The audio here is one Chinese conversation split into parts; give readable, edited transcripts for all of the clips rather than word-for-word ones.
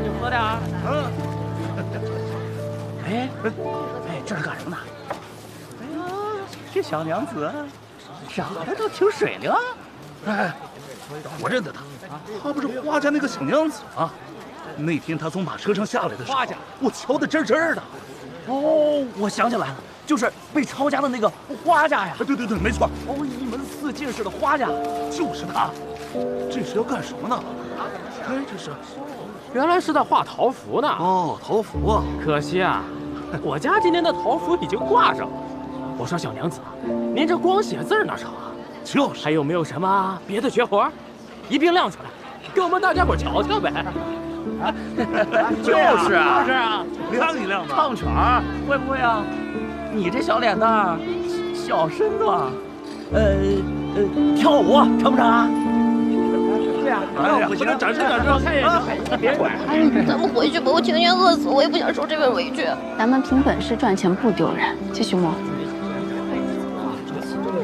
就喝点儿。哎，这是干什么呢？哎呀，这小娘子长得倒挺水灵。哎，我认得她，她不是花家那个小娘子吗？那天她从马车上下来的时候，我瞧得真真的。哦，我想起来了，就是被抄家的那个花家呀。对，没错。哦，一门四进士的花家，就是他。这是要干什么呢？哎，这是，原来是在画桃符呢。哦，桃符啊。可惜啊，我家今年的桃符已经挂上了。我说小娘子，您这光写字哪成啊？就是。还有没有什么别的绝活？一并亮出来，给我们大家伙瞧瞧呗。就是啊，亮一亮吧。唱曲儿会不会啊？你这小脸蛋儿，小身段，跳舞成不成啊？对呀，不行，展示，看一眼，别管。哎，咱们回去吧，我情愿饿死，我也不想受这份委屈。咱们凭本事赚钱不丢人，继续摸。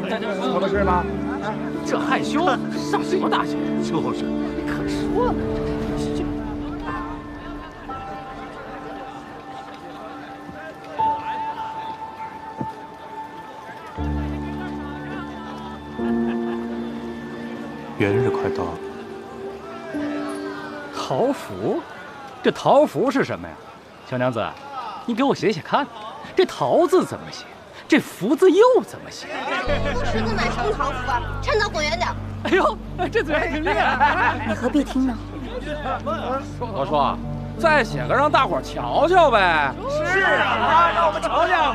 什么事吗？这害羞上什么大学？就是。可说呢。元日快到了。桃符，这桃符是什么呀？小娘子，你给我写写看，这桃字怎么写？这福字又怎么写？说的哪成桃符啊？站到滚远点！哎呦，这嘴还挺厉害。你何必听呢？我说，再写个让大伙瞧瞧呗。是啊，让我们瞧瞧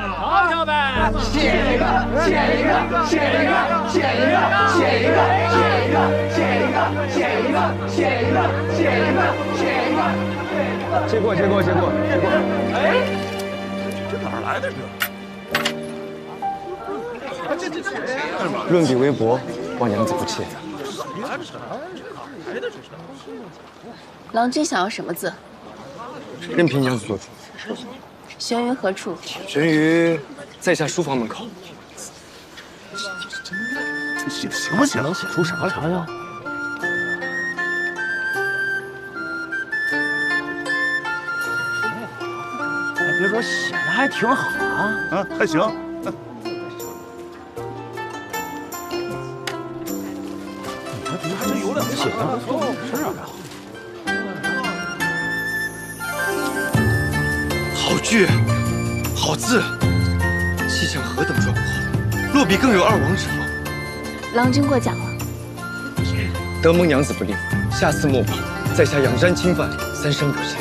呗。写一个。借过。哎，这哪儿来的这？论笔微薄，望娘子不弃。郎君想要什么字？任凭娘子做主。悬于何处？悬于在下书房门口。这写的行不行？能写出啥来呀？别说写的还挺好啊，还行。你还真有两写的不错，是啊。好句，好字，气象何等壮阔，落笔更有二王之风。郎君过奖了。得蒙娘子不吝，下次墨笔，在下仰山轻泛，三生不谢。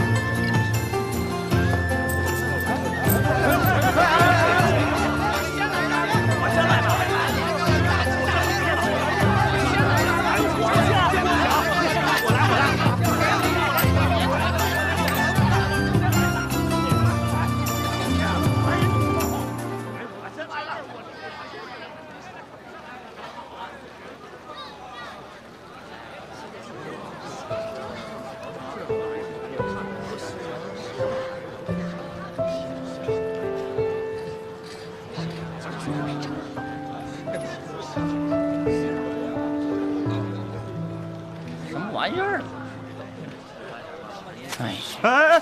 什么玩意儿啊？哎，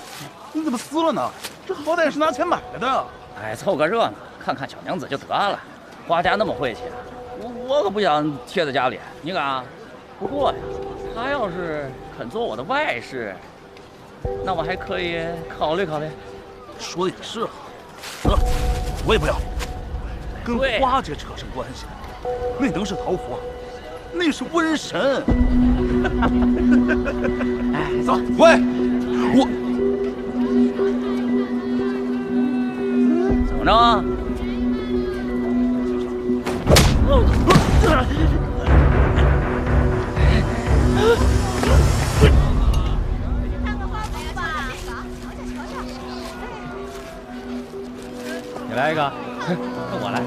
你怎么撕了呢？这好歹是拿钱买来的。哎，凑个热闹，看看小娘子就得了。花家那么晦气，我可不想贴在家里。你敢？不过呀，她要是肯做我的外室，那我还可以考虑考虑。说的也是，我也不要，跟花家扯上关系，那能是桃符？那是瘟神。哎，走。喂，我怎么着？你来一个，我来。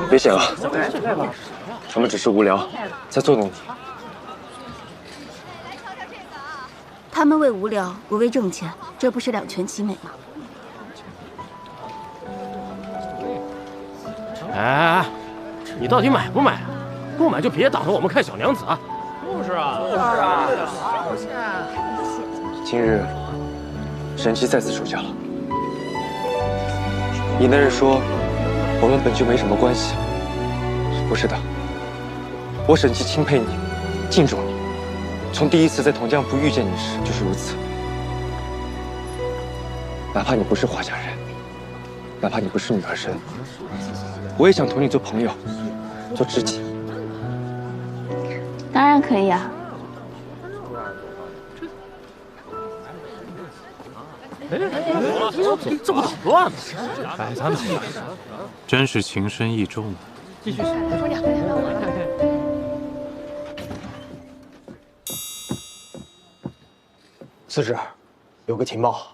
别写了，我们只是无聊，再作弄你。他们为无聊，我为挣钱，这不是两全其美吗？哎，你到底买不买啊？不买就别挡着我们看小娘子啊！就是啊。今日，沈姬再次出嫁了。你那日说，我们本就没什么关系。不是的，我沈姬钦佩你，敬重你，从第一次在同江埠遇见你时就是如此。哪怕你不是华家人，哪怕你不是女儿身，我也想同你做朋友，做知己。当然可以啊。这不捣乱吗？哎，咱们真是情深意重啊！继续。司职，有个情报。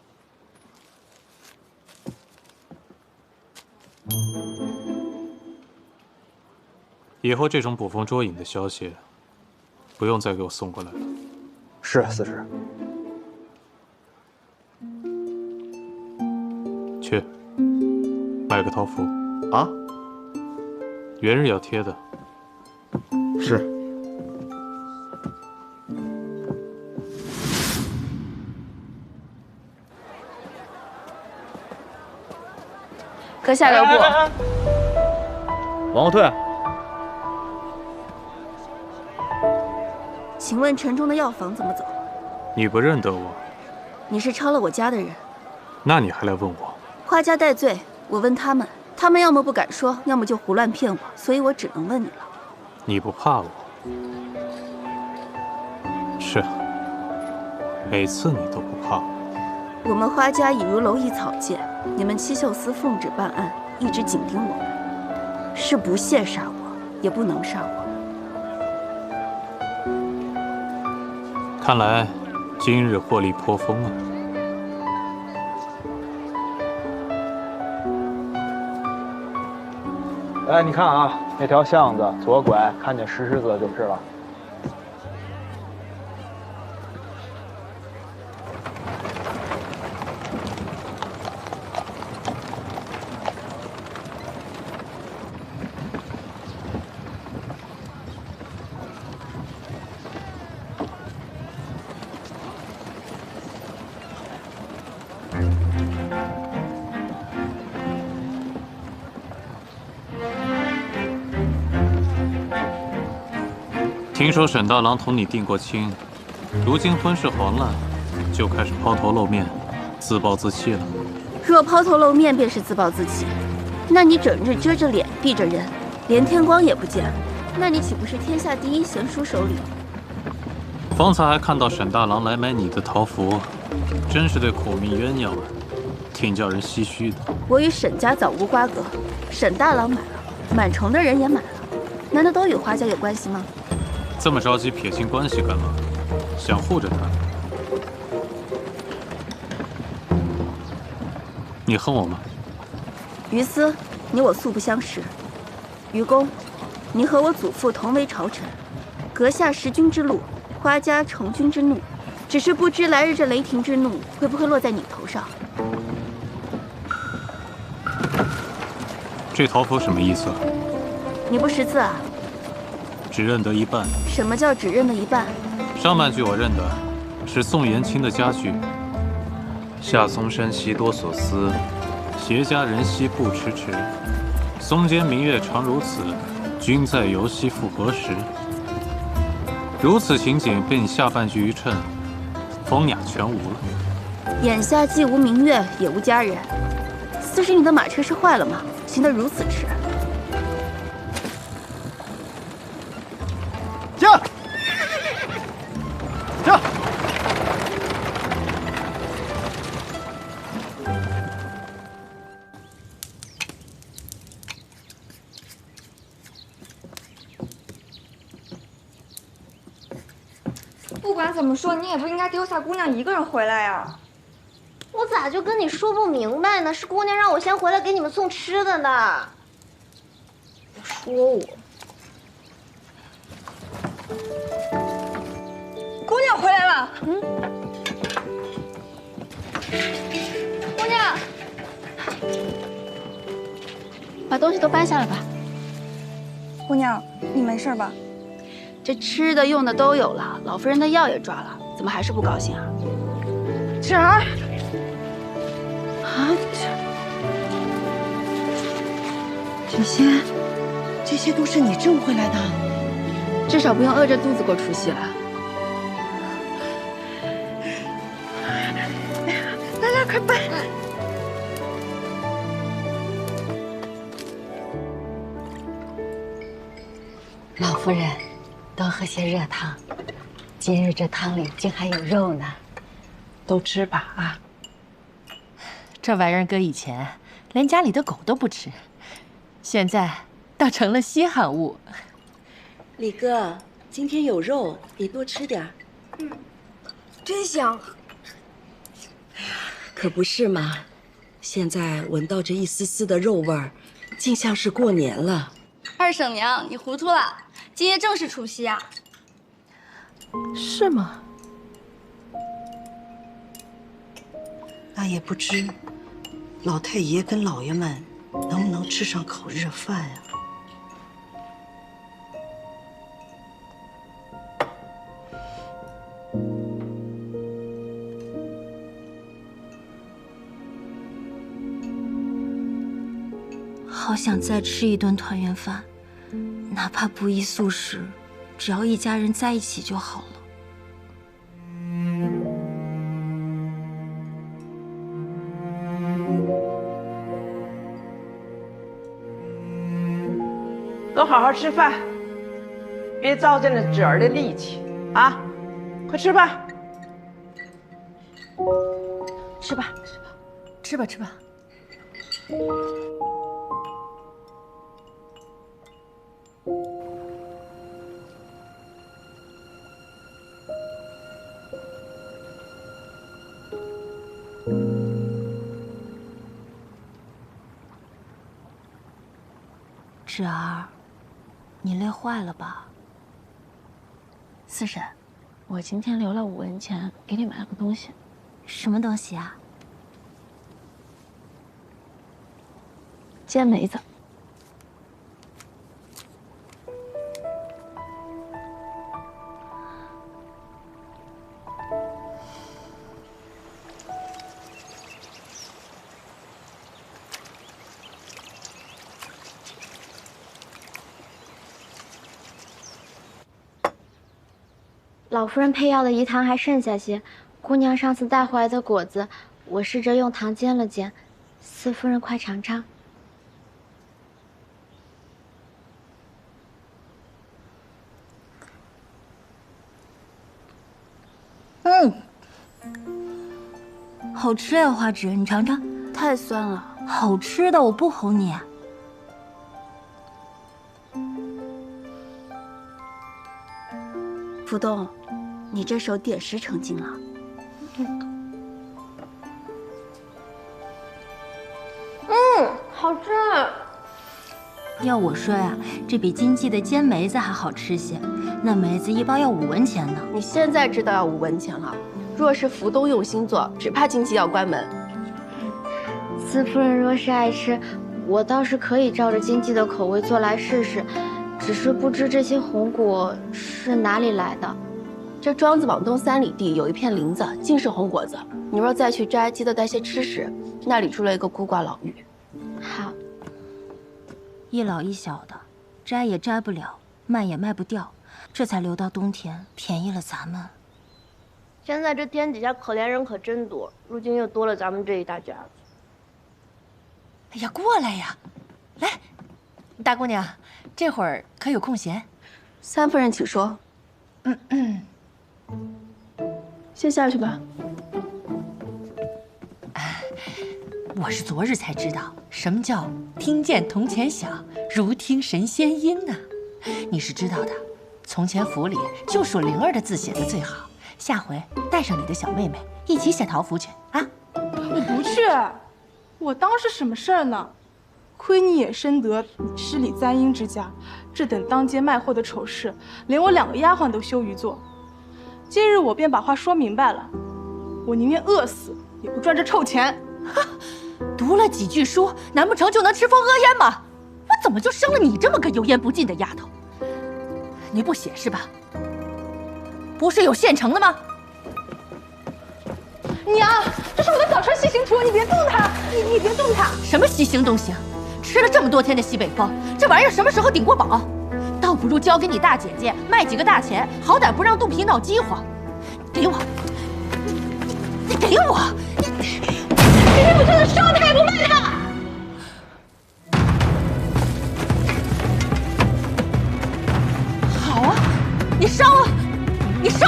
以后这种捕风捉影的消息，不用再给我送过来了。是，司职。去，买个桃符。啊？元日要贴的。是。阁下留步。往后退。请问城中的药房怎么走？你不认得我，你是抄了我家的人，那你还来问我？花家戴罪，我问他们，他们要么不敢说，要么就胡乱骗我，所以我只能问你了。你不怕我？是，每次你都不怕我。我们花家已如蝼蚁草芥，你们七秀司奉旨办案，一直紧盯我们，是不屑杀我，也不能杀我。看来今日获利颇丰啊！哎，你看啊，那条巷子左拐，看见石狮子就是了。听说沈大郎同你定过亲，如今婚事黄烂，就开始抛头露面，自暴自弃了。若抛头露面便是自暴自弃，那你整日遮着脸避着人，连天光也不见，那你岂不是天下第一贤淑首领？方才还看到沈大郎来买你的桃符，真是对苦命鸳鸯啊，挺叫人唏嘘的。我与沈家早无瓜葛，沈大郎买了，满城的人也买了，难道都与花家有关系吗？这么着急撇清关系干嘛？想护着他？你恨我吗？于私，你我素不相识。于公，你和我祖父同为朝臣，阁下识君之路，花家承君之怒，只是不知来日这雷霆之怒会不会落在你头上。这桃符什么意思啊？你不识字啊？只认得一半。什么叫只认得一半？上半句我认得，是宋延卿的佳句。夏松山悉多所思，携家人兮不迟迟。松间明月常如此，君在游兮复何时？如此情景被你下半句一衬，风雅全无了。眼下既无明月，也无佳人，司使你的马车是坏了吗？行得如此迟。驾！驾！不管怎么说，你也不应该丢下姑娘一个人回来呀。我咋就跟你说不明白呢？是姑娘让我先回来给你们送吃的呢。别说我。姑娘回来了。姑娘，把东西都搬下来吧。姑娘，你没事吧？这吃的用的都有了，老夫人的药也抓了，怎么还是不高兴啊？芷儿，啊，这些都是你挣回来的，至少不用饿着肚子过除夕了。来，快搬！老夫人，多喝些热汤。今日这汤里竟还有肉呢，都吃吧啊！这玩意儿搁以前连家里的狗都不吃，现在倒成了稀罕物。李哥，今天有肉，你多吃点。真香。可不是嘛，现在闻到这一丝丝的肉味儿，竟像是过年了。二婶娘，你糊涂了，今夜正是除夕啊。是吗？那也不知老太爷跟老爷们能不能吃上口热饭呀？好想再吃一顿团圆饭，哪怕不宜素食，只要一家人在一起就好了。都好好吃饭，别糟践了侄儿的力气啊！快吃吧。吃吧，吃吧，吃吧。芷儿，你累坏了吧？四婶，我今天留了5文钱，给你买了个东西。什么东西啊？煎梅子。老夫人配药的饴糖还剩下些，姑娘上次带回来的果子，我试着用糖煎了煎。四夫人快尝尝。好吃呀，花枝，你尝尝。太酸了。好吃的，我不齁你。福东，你这手点石成金了。好吃。要我说呀，这比经济的煎梅子还好吃些。那梅子1包要5文钱呢。你现在知道要5文钱了。若是福东用心做，只怕经济要关门。四夫人若是爱吃，我倒是可以照着经济的口味做来试试。只是不知这些红果是哪里来的。这庄子往东3里地有一片林子，尽是红果子。你若再去摘，记得带些吃食。那里住了一个孤寡老妪。好。一老一小的，摘也摘不了，卖也卖不掉，这才留到冬天，便宜了咱们。现在这天底下可怜人可真多，如今又多了咱们这一大家子。哎呀，过来呀，来，大姑娘，这会儿可有空闲？三夫人，请说。先下去吧。我是昨日才知道，什么叫听见铜钱响，如听神仙音呢？你是知道的，从前府里就属灵儿的字写的最好。下回带上你的小妹妹一起写桃符去啊！我不去，我当是什么事儿呢？亏你也深得诗礼簪缨之家，这等当街卖货的丑事，连我2个丫鬟都羞于做。今日我便把话说明白了，我宁愿饿死，也不赚这臭钱。读了几句书，难不成就能吃风屙烟吗？我怎么就生了你这么个油盐不进的丫头？你不写是吧？不是有现成的吗？娘，这是我的早春西行图，你别动它，你别动它。什么西行东行？吃了这么多天的西北风，这玩意儿什么时候顶过饱？倒不如交给你大姐姐卖几个大钱，好歹不让肚皮闹饥荒。给我，你给我！你不就能烧它也不卖它？好啊，你烧啊，你烧！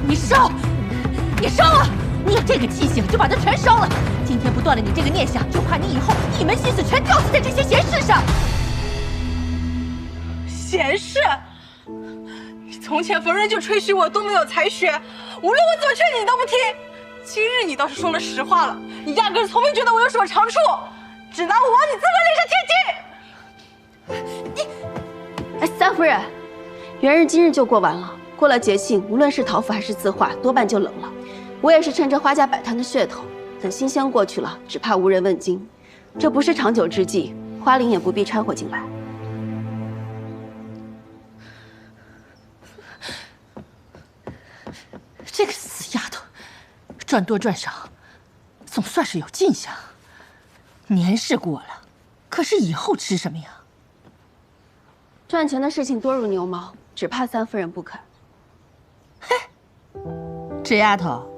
你烧，你烧啊！你有这个记性，就把它全烧了。今天不断了你这个念想，就怕你以后一门心思全吊死在这些闲事上。闲事？你从前逢人就吹嘘我多么有才学，无论我怎么劝你，你都不听。今日你倒是说了实话了，你压根从没觉得我有什么长处，只拿我往你自个脸上贴金。哎，三夫人，元日今日就过完了。过了节庆，无论是桃符还是字画，多半就冷了。我也是趁着花家摆摊的噱头，等新香过去了，只怕无人问津。这不是长久之计，花灵也不必掺和进来。这个死丫头，赚多赚少，总算是有进项。年是过了，可是以后吃什么呀？赚钱的事情多如牛毛，只怕三夫人不肯。这丫头，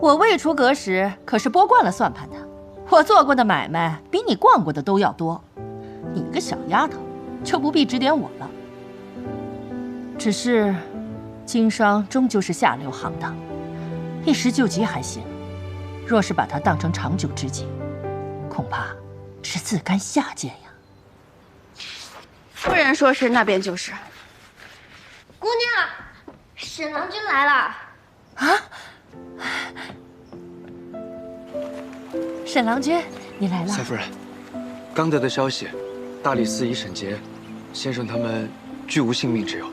我未出阁时可是拨惯了算盘的，我做过的买卖比你逛过的都要多。你个小丫头，就不必指点我了。只是，经商终究是下流行当，一时救急还行，若是把它当成长久之计，恐怕是自甘下贱呀。夫人说是，那便就是。姑娘，沈郎君来了。啊！沈郎君，你来了。三夫人，刚得的消息，大理寺医沈杰先生他们俱无性命之忧。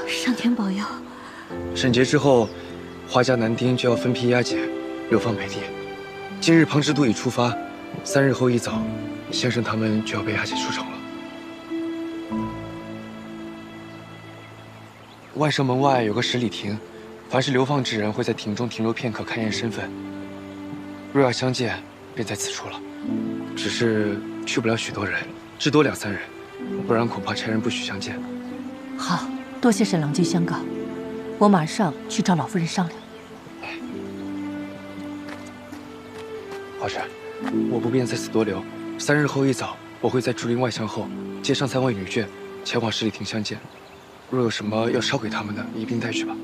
上天保佑。审结之后，花家男丁就要分批押解，流放北地。今日庞之都已出发，3日后一早，先生他们就要被押解出城了。万寿门外有个十里亭，凡是流放之人会在亭中停留片刻，勘验身份。若要相见，便在此处了。只是去不了许多人，至多2、3人，不然恐怕差人不许相见。好，多谢沈郎君相告，我马上去找老夫人商量。华婶，我不便在此多留。3日后一早，我会在竹林外巷后接上3位女眷，前往十里亭相见。若有什么要捎给他们的，一并带去吧。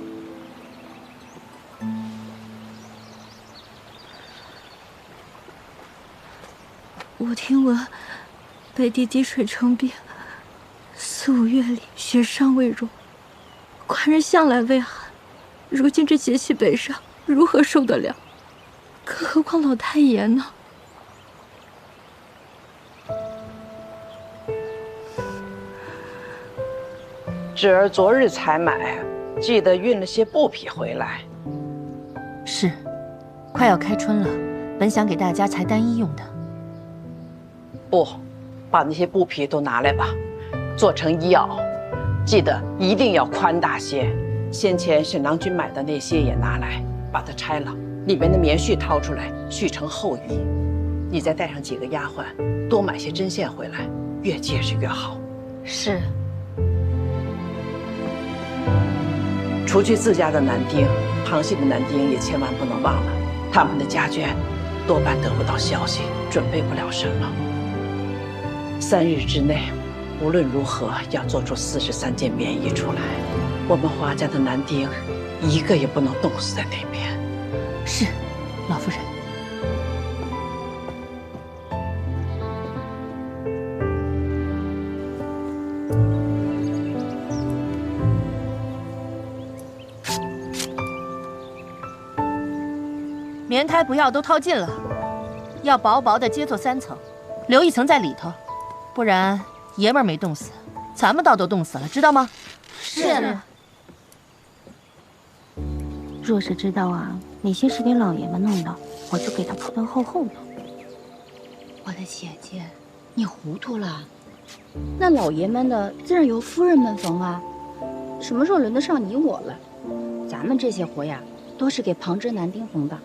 我听闻北地滴水成冰，4、5月里雪尚未融，官人向来畏寒，如今这节气北上，如何受得了？更何况老太爷呢？侄儿昨日才买，记得运了些布匹回来。是，快要开春了，本想给大家裁单衣用的。不，把那些布匹都拿来吧，做成衣袄，记得一定要宽大些。先前沈郎君买的那些也拿来，把它拆了，里面的棉絮掏出来，絮成厚衣。你再带上几个丫鬟，多买些针线回来，越结实越好。是。除去自家的男丁，旁系的男丁也千万不能忘了，他们的家眷多半得不到消息，准备不了什么。3日之内，无论如何要做出43件棉衣出来。我们华家的男丁，一个也不能冻死在那边。是，老夫人。棉胎不要，都掏尽了，要薄薄的接做3层，留1层在里头，不然爷们儿没冻死，咱们倒都冻死了，知道吗？是。若是知道啊，哪些是给老爷们弄的，我就给他铺得厚厚的。我的姐姐，你糊涂了，那老爷们的自然由夫人们缝啊，什么时候轮得上你我了？咱们这些活呀，都是给旁支男丁缝的。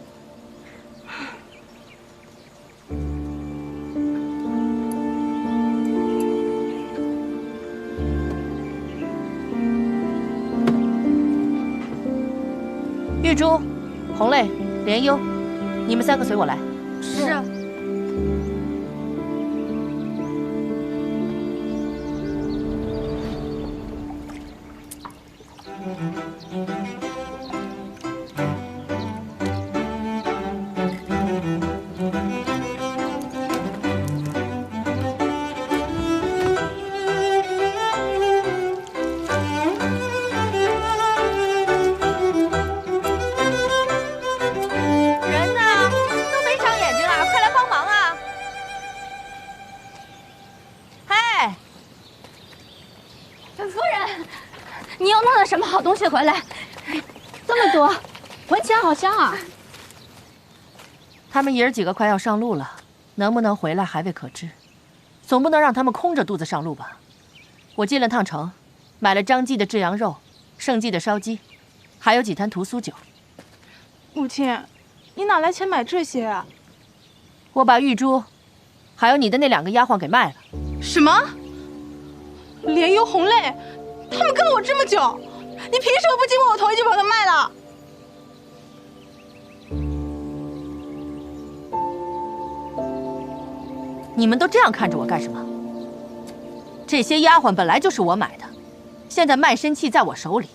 玉珠、红泪、莲幽，你们3个随我来。是。什么好东西回来？这么多，闻起来好香啊！他们爷儿几个快要上路了，能不能回来还未可知。总不能让他们空着肚子上路吧？我进了趟城，买了张记的炙羊肉，盛记的烧鸡，还有几坛屠苏酒。母亲，你哪来钱买这些啊？我把玉珠，还有你的那2个丫鬟给卖了。什么？莲幽、红泪，他们跟了我这么久。你凭什么不经过我同意就把它卖了？你们都这样看着我干什么？这些丫鬟本来就是我买的，现在卖身契在我手里，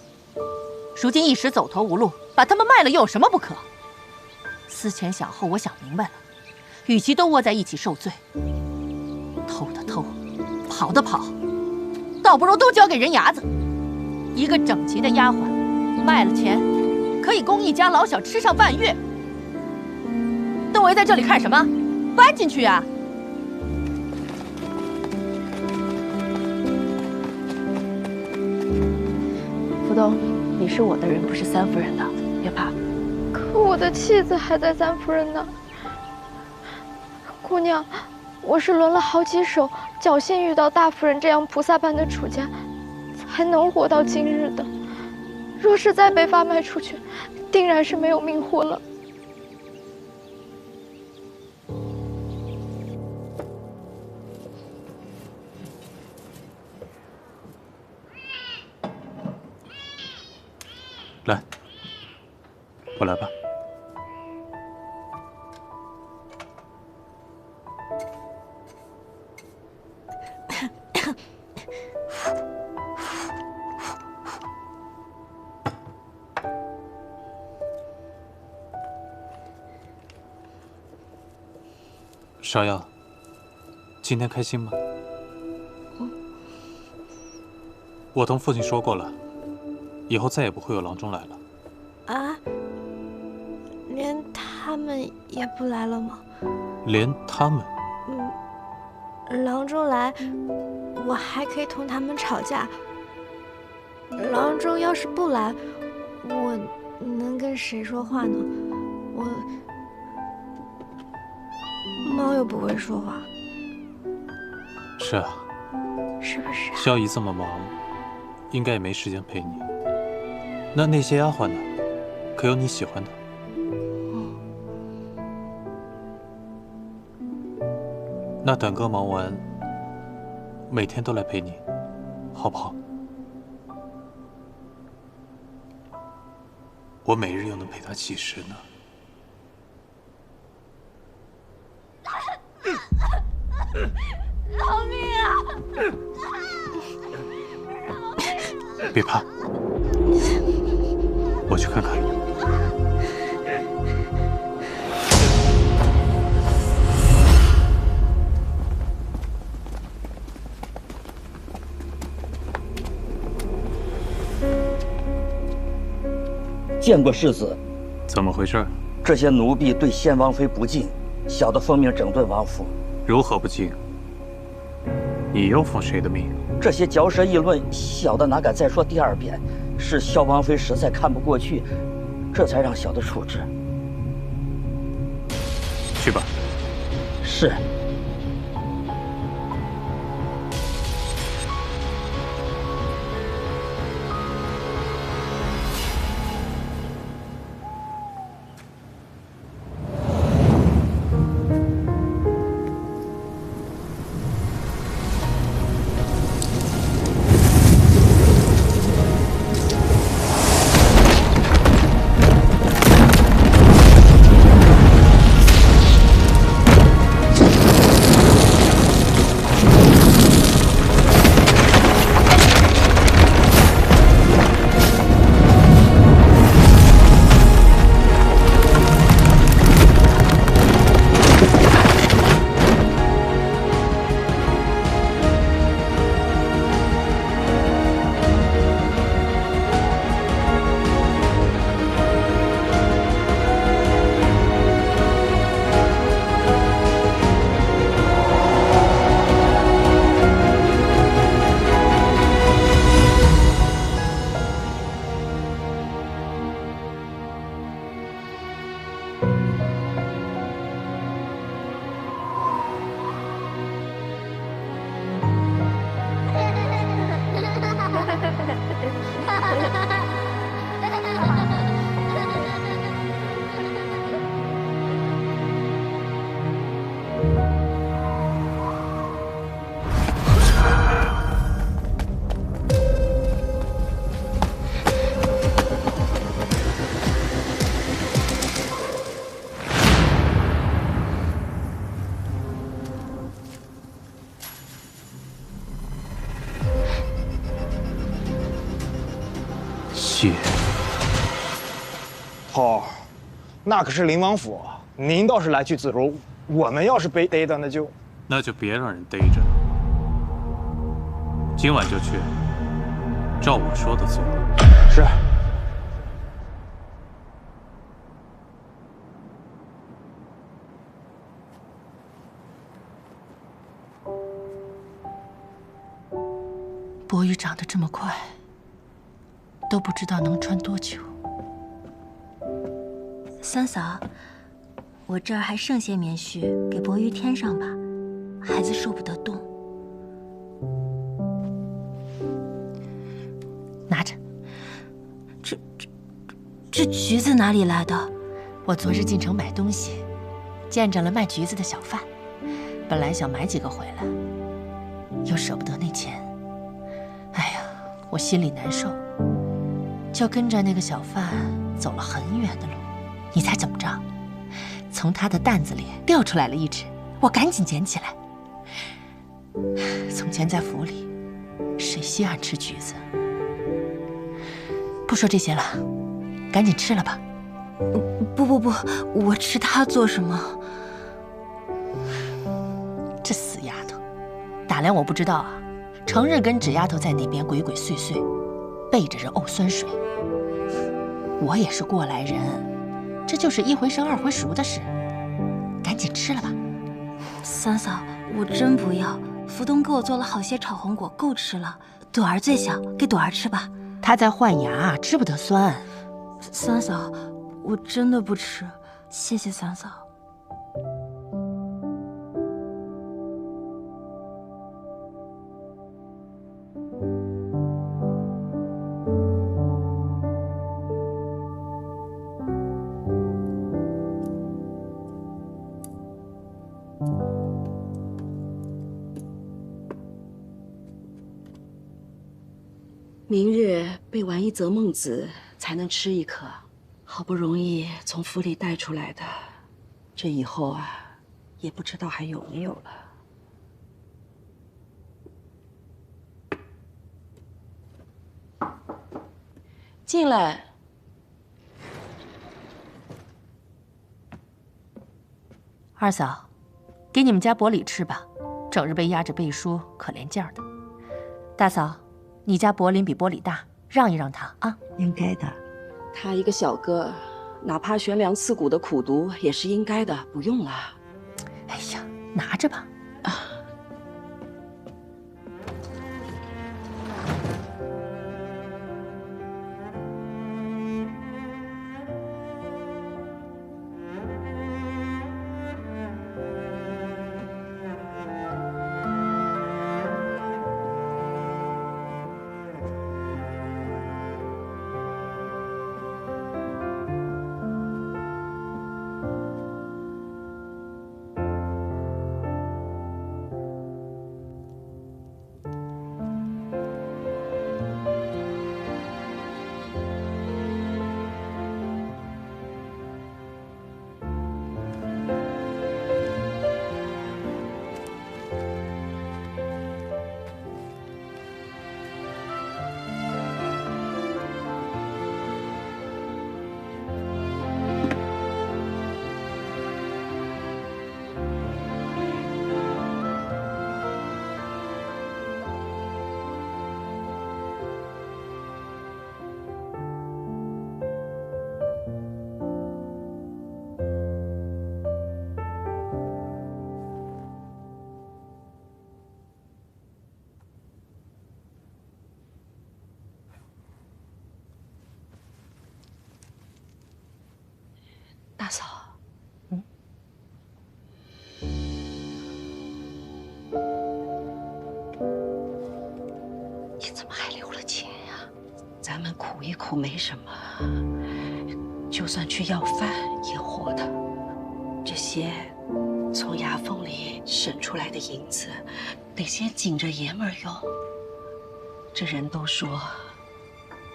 如今一时走投无路，把他们卖了又有什么不可？思前想后，我想明白了，与其都窝在一起受罪，偷的偷，跑的跑，倒不如都交给人牙子。一个整齐的丫鬟，卖了钱，可以供一家老小吃上半月。都围在这里看什么？搬进去呀！福东，你是我的人，不是三夫人的，别怕。可我的妻子还在三夫人那。姑娘，我是轮了好几手，侥幸遇到大夫人这样菩萨般的主家。才能活到今日的，若是再被发卖出去，定然是没有命活了。来，我来吧。芍药，今天开心吗？我同父亲说过了，以后再也不会有郎中来了。啊？连他们也不来了吗？连他们？郎中来，我还可以同他们吵架。郎中要是不来，我能跟谁说话呢？猫又不会说话。是啊。是不是啊？萧姨这么忙，应该也没时间陪你。那些丫鬟呢？可有你喜欢的？那等哥忙完，每天都来陪你，好不好？我每日又能陪他几时呢？饶命啊！别怕，我去看看。见过世子。怎么回事？这些奴婢对先王妃不敬，小的奉命整顿王府。如何不敬？你又奉谁的命？这些嚼舌议论，小的哪敢再说第二遍？是萧王妃实在看不过去，这才让小的处置。去吧。是。切！头，那可是灵王府，您倒是来去自如。我们要是被逮的，那就别让人逮着了。今晚就去，照我说的做。是。薄雨长得这么快，都不知道能穿多久。三嫂，我这儿还剩些棉絮，给薄鱼添上吧，孩子受不得冻。拿着。这橘子哪里来的？我昨日进城买东西，见着了卖橘子的小贩，本来想买几个回来，又舍不得那钱。哎呀，我心里难受，就跟着那个小贩走了很远的路。你猜怎么着？从他的担子里掉出来了一只，我赶紧捡起来。从前在府里，谁稀罕吃橘子？不说这些了，赶紧吃了吧。不，我吃它做什么？这死丫头，打量我不知道啊？成日跟纸丫头在那边鬼鬼祟祟，背着人沤酸水。我也是过来人，这就是一回生二回熟的事。赶紧吃了吧。三嫂，我真不要。福东给我做了好些炒红果，够吃了。朵儿最小，给朵儿吃吧。她在换牙，吃不得酸。三嫂，我真的不吃，谢谢三嫂。明日背完一则孟子，才能吃一颗。好不容易从府里带出来的，这以后啊，也不知道还有没有了。进来。二嫂，给你们家薄礼吃吧，整日被压着背书，可怜劲儿的。大嫂，你家柏林比波里大，让一让他啊。应该的，他一个小哥，哪怕悬梁刺股的苦读也是应该的，不用了。哎呀，拿着吧。大嫂，你怎么还留了钱呀？咱们苦一苦没什么，就算去要饭也活的。这些从牙缝里省出来的银子，得先紧着爷们儿用。这人都说，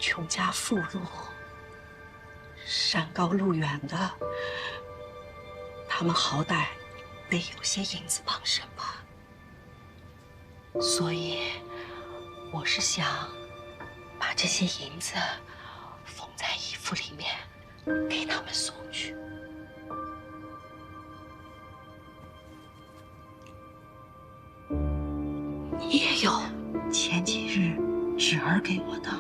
穷家富路。山高路远的，他们好歹得有些银子傍身吧。所以，我是想把这些银子在衣服里面给他们送去。你也有？前几日芷儿给我的，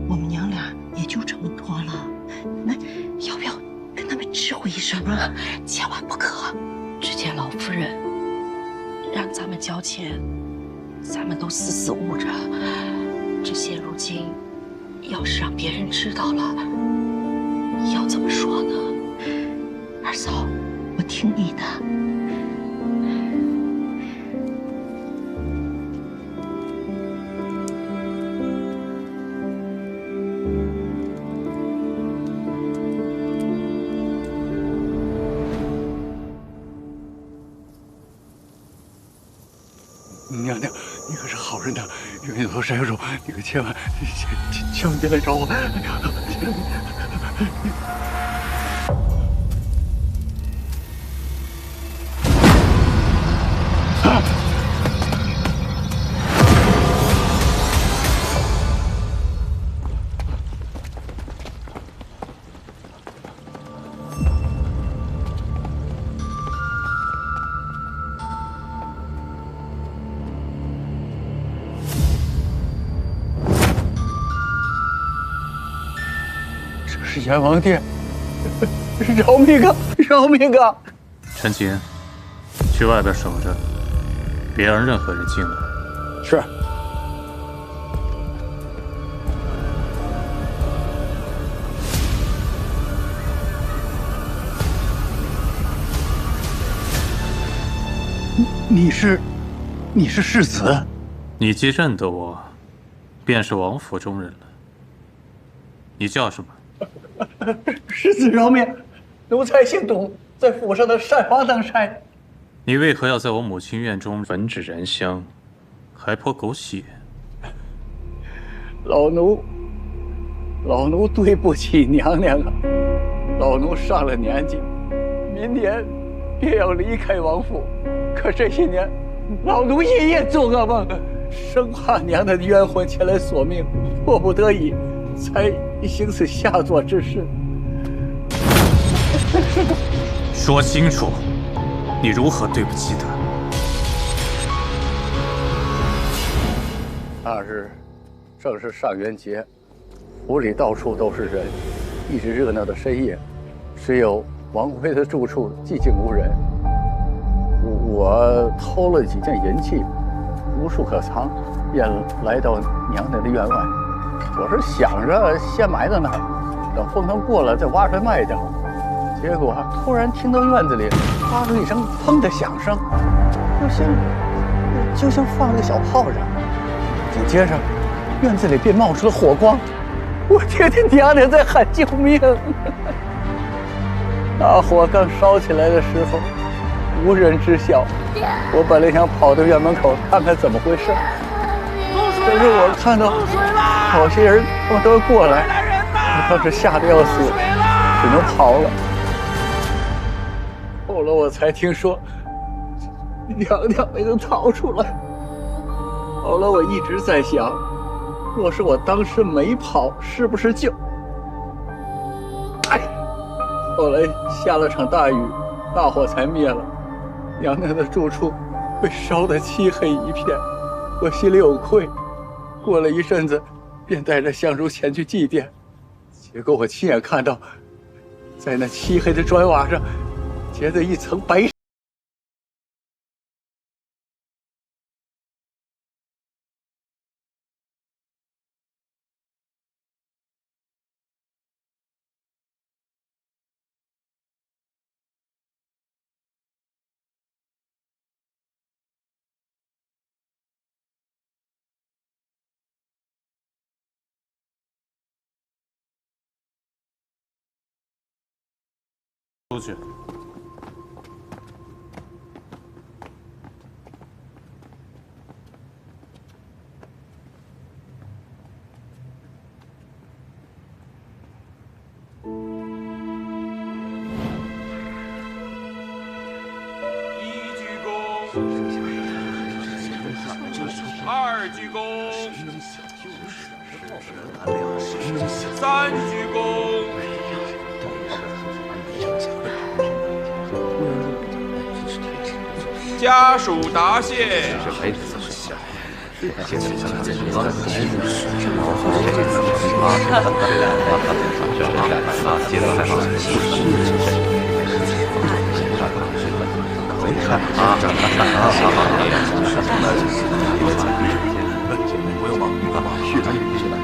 我们娘俩也就这么多了。那要不要跟他们知会一声啊？千万不可！只见老夫人让咱们交钱，咱们都死死捂着。这现如今，要是让别人知道了，要怎么说呢？二嫂，我听你的。娘娘，你可是好人呐！冤有头债有主，你可千万别来找我！是阎王殿，饶命啊！饶命啊！陈琴，去外边守着，别让任何人进来。是。你是世子？你既认得我，便是王府中人了。你叫什么？世子饶命，奴才姓董，在府上的膳房当差。你为何要在我母亲院中焚纸燃香，还泼狗血？老奴对不起娘娘啊！老奴上了年纪，明年便要离开王府，可这些年，老奴夜夜做噩梦，生怕娘娘的冤魂前来索命，迫不得已才行此下作之事。说清楚，你如何对不起他？那日正是上元节，府里到处都是人，一直热闹的深夜，只有王妃的住处寂静无人。我偷了几件银器，无处可藏，便来到娘娘的院外。我是想着先埋在那儿，等风腾过了再挖出来卖掉。结果突然听到院子里发出一声“砰”的响声，就像放了小炮仗。紧接着，院子里便冒出了火光，我听见娘娘在喊救命。大火刚烧起来的时候，无人知晓。我本来想跑到院门口看看怎么回事，可是我看到好些人都过来，我当时吓得要死，只能跑了。后来我才听说，娘娘没能逃出来。后来我一直在想，若是我当时没跑，是不是就……后来下了场大雨，大火才灭了，娘娘的住处被烧得漆黑一片，我心里有愧。过了一阵子，便带着香烛前去祭奠，结果我亲眼看到，在那漆黑的砖瓦上结着一层白。出去。二鞠躬，三鞠躬。家属答谢。不用忙，干嘛？去哪里？去哪里？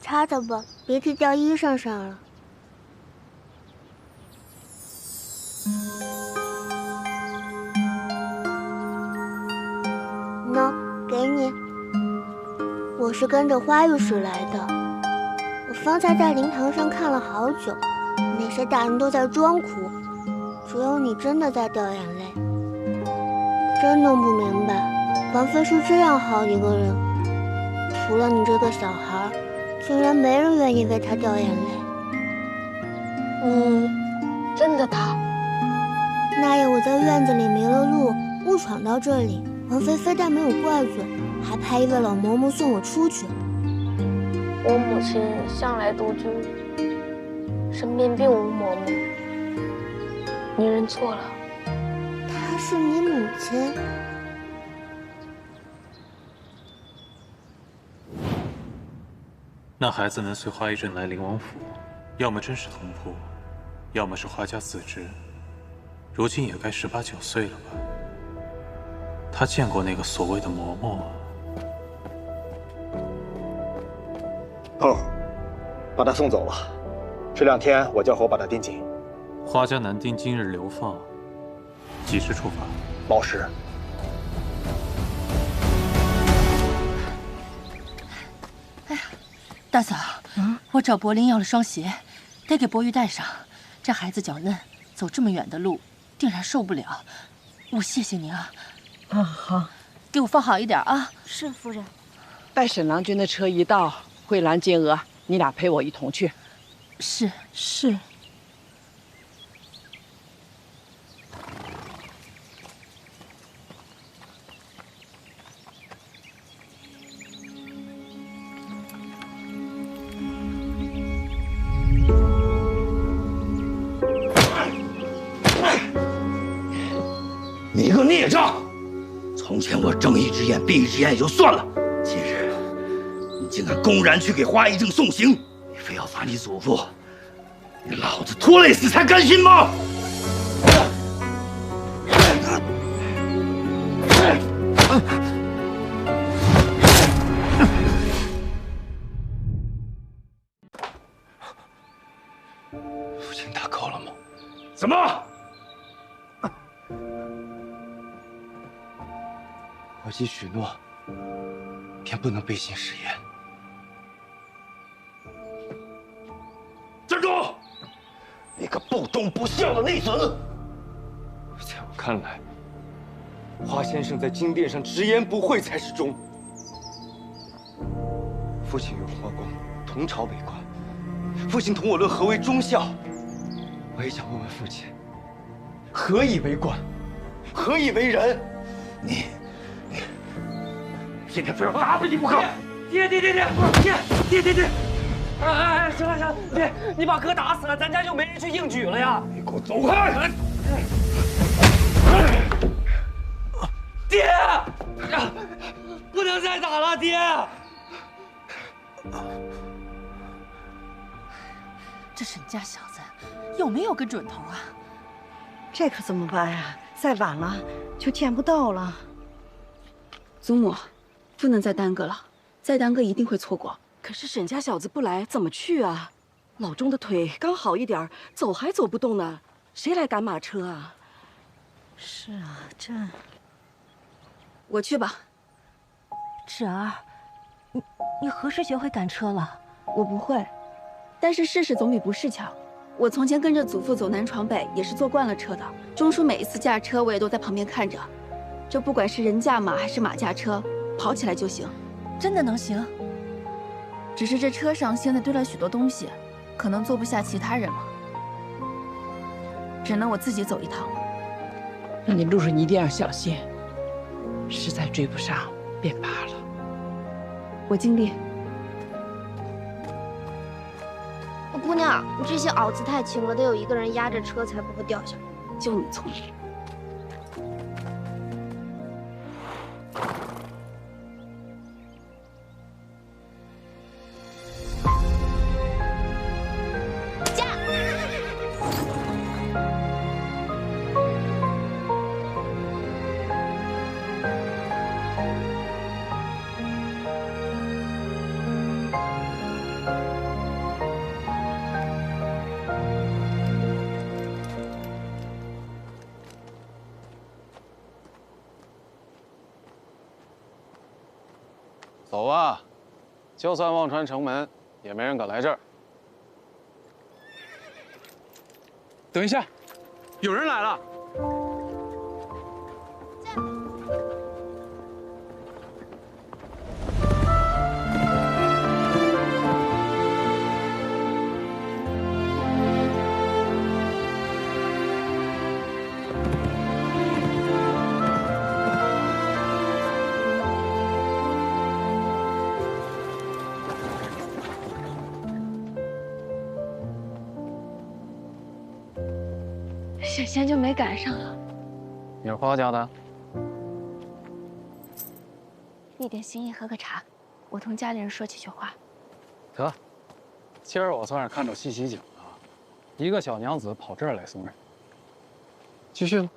擦擦吧，别去掉衣裳上了。喏，给你。我是跟着花御史来的。我方才在灵堂上看了好久，那些大人都在装哭，只有你真的在掉眼泪。真弄不明白，王妃是这样好一个人，除了你这个小孩，竟然没人愿意为她掉眼泪。你真的逃？那夜我在院子里迷了路，误闯到这里，王妃非但没有怪罪，还派一位老嬷嬷送我出去。我母亲向来独居，身边并无嬷嬷。你认错了。她是你母亲？那孩子能随花一镇来灵王府，要么真是同仆，要么是花家子侄。如今也该18、19岁了吧？他见过那个所谓的嬷嬷吗？哦，把他送走了。这2天我叫火把他盯紧。花家男丁今日流放，几时出发？卯时。大嫂，我找柏林要了双鞋，得给柏玉带上。这孩子脚嫩，走这么远的路，定然受不了。我谢谢您啊。啊，好，给我放好一点啊。是夫人。待沈郎君的车一到，慧兰、金娥，你俩陪我一同去。是是。你个孽障！从前我睁一只眼闭一只眼也就算了，今日你竟敢公然去给花一正送行，你非要罚你祖父，你老子拖累死才甘心吗？父亲打够了吗？怎么？我既许诺，便不能背信誓言。站住！你个不忠不孝的内孙！在我看来，花先生在金殿上直言不讳才是忠。父亲与花公同朝为官，父亲同我论何为忠孝，我也想问问父亲，何以为官，何以为人？你今天非要打死你不可！爹！哎，行了，爹，你把哥打死了，咱家就没人去应举了呀！你给我走开！爹，不能再打了，爹！这沈家小子有没有个准头啊？这可怎么办呀？再晚了就见不到了。祖母，不能再耽搁了，再耽搁一定会错过。可是沈家小子不来怎么去啊？老钟的腿刚好一点，走还走不动呢，谁来赶马车啊？是啊，这我去吧。芷儿，你何时学会赶车了？我不会，但是试试总比不试强。我从前跟着祖父走南闯北，也是坐惯了车的。钟叔每一次驾车，我也都在旁边看着。这不管是人驾马还是马驾车，跑起来就行。真的能行？只是这车上现在堆了许多东西，可能坐不下其他人了，只能我自己走一趟了。那你路上一定要小心，实在追不上便罢了。我尽力。姑娘，你这些袄子太轻了，得有一个人压着车才不会掉下来。就你聪明。走啊！就算忘穿城门，也没人敢来这儿。等一下，有人来了！显贤就没赶上了。你是花家的？一点心意，喝个茶。我同家里人说几句话。得，今儿我算是看着西喜景了，一个小娘子跑这儿来送人。继续吧。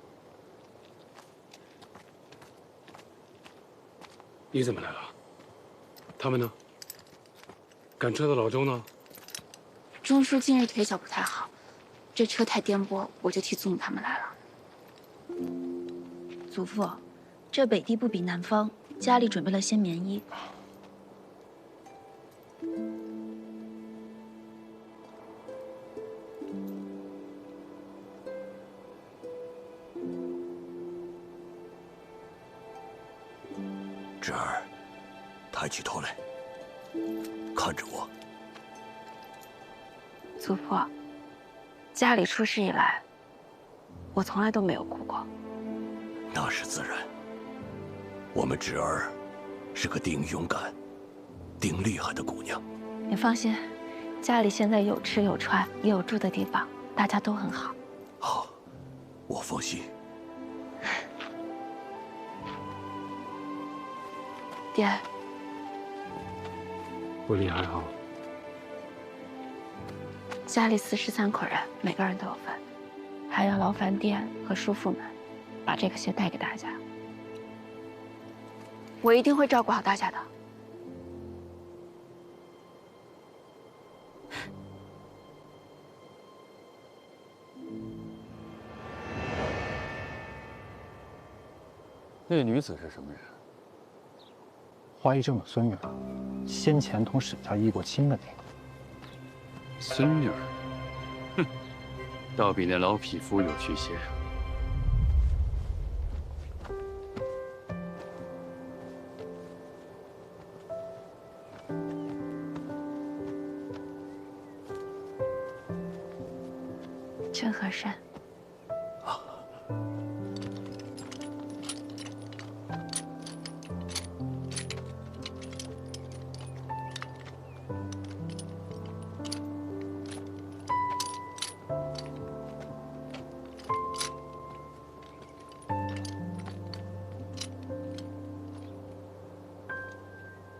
你怎么来了？他们呢？赶车的老周呢？钟叔近日腿脚不太好，这车太颠簸，我就替祖母他们来了。祖父，这北地不比南方，家里准备了些棉衣。侄儿，抬起头来，看着我。祖父，家里出事以来，我从来都没有哭过。那是自然。我们侄儿是个顶勇敢、顶厉害的姑娘。你放心，家里现在有吃有穿，也有住的地方，大家都很好。好，我放心。爹，不理还好。家里43口人，每个人都有份，还要劳烦爹和叔父们把这个鞋带给大家。我一定会照顾好大家的。那女子是什么人？花一正的孙女儿，先前同沈家议过亲的那个。孙女儿，哼，倒比那老匹夫有趣些。真和善。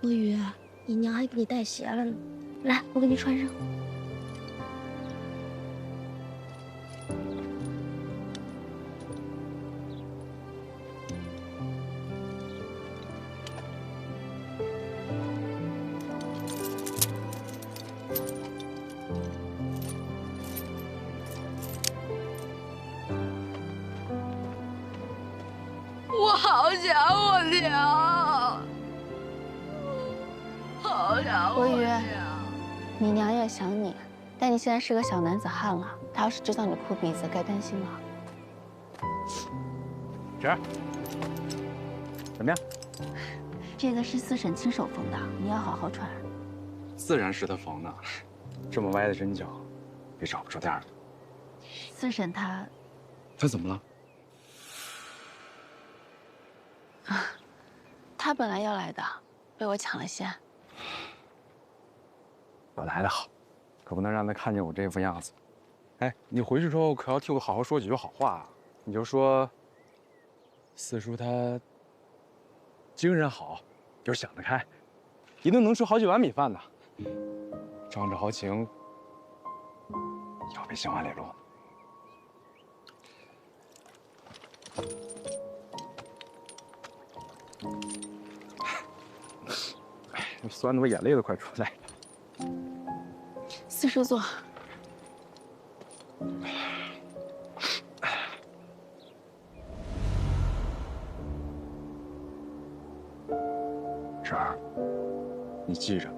国宇，姨娘还给你带鞋了呢，来，我给你穿上。我好想我娘，好想国宇，你娘也想你，但你现在是个小男子汉了，她要是知道你哭鼻子，该担心了。侄儿，怎么样？这个是四婶亲手缝的，你要好好穿。自然是他缝的，这么歪的针脚，也找不出店儿。四婶她怎么了？她本来要来的，被我抢了先。我来的好，可不能让他看见我这副样子。哎，你回去之后可要替我好好说几句好话啊！你就说，四叔他精神好，又想得开，一顿能吃好几碗米饭呢。仗着豪情，要被兴华磊落。哎，酸的我眼泪都快出来了。四叔坐。侄儿，你记着，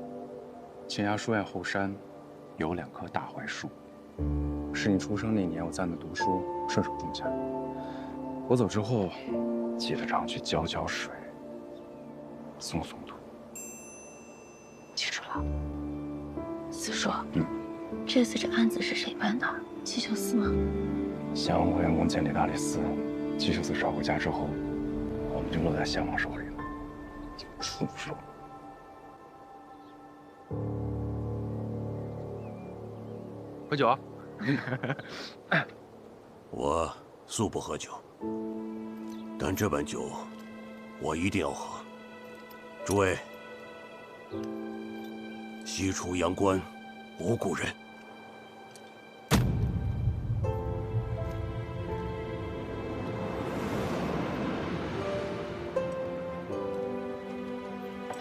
乾衙书院后山有2棵大槐树，是你出生那年我在那读书顺手种下。我走之后，记得常去浇浇水，松松土。记住了。四叔，这次这案子是谁办的？七秀司吗？襄王元公建立大理寺，七秀司找回家之后，我们就落在襄王手里了。畜生！喝酒啊！我素不喝酒，但这碗酒我一定要喝。诸位，西楚阳关无故人。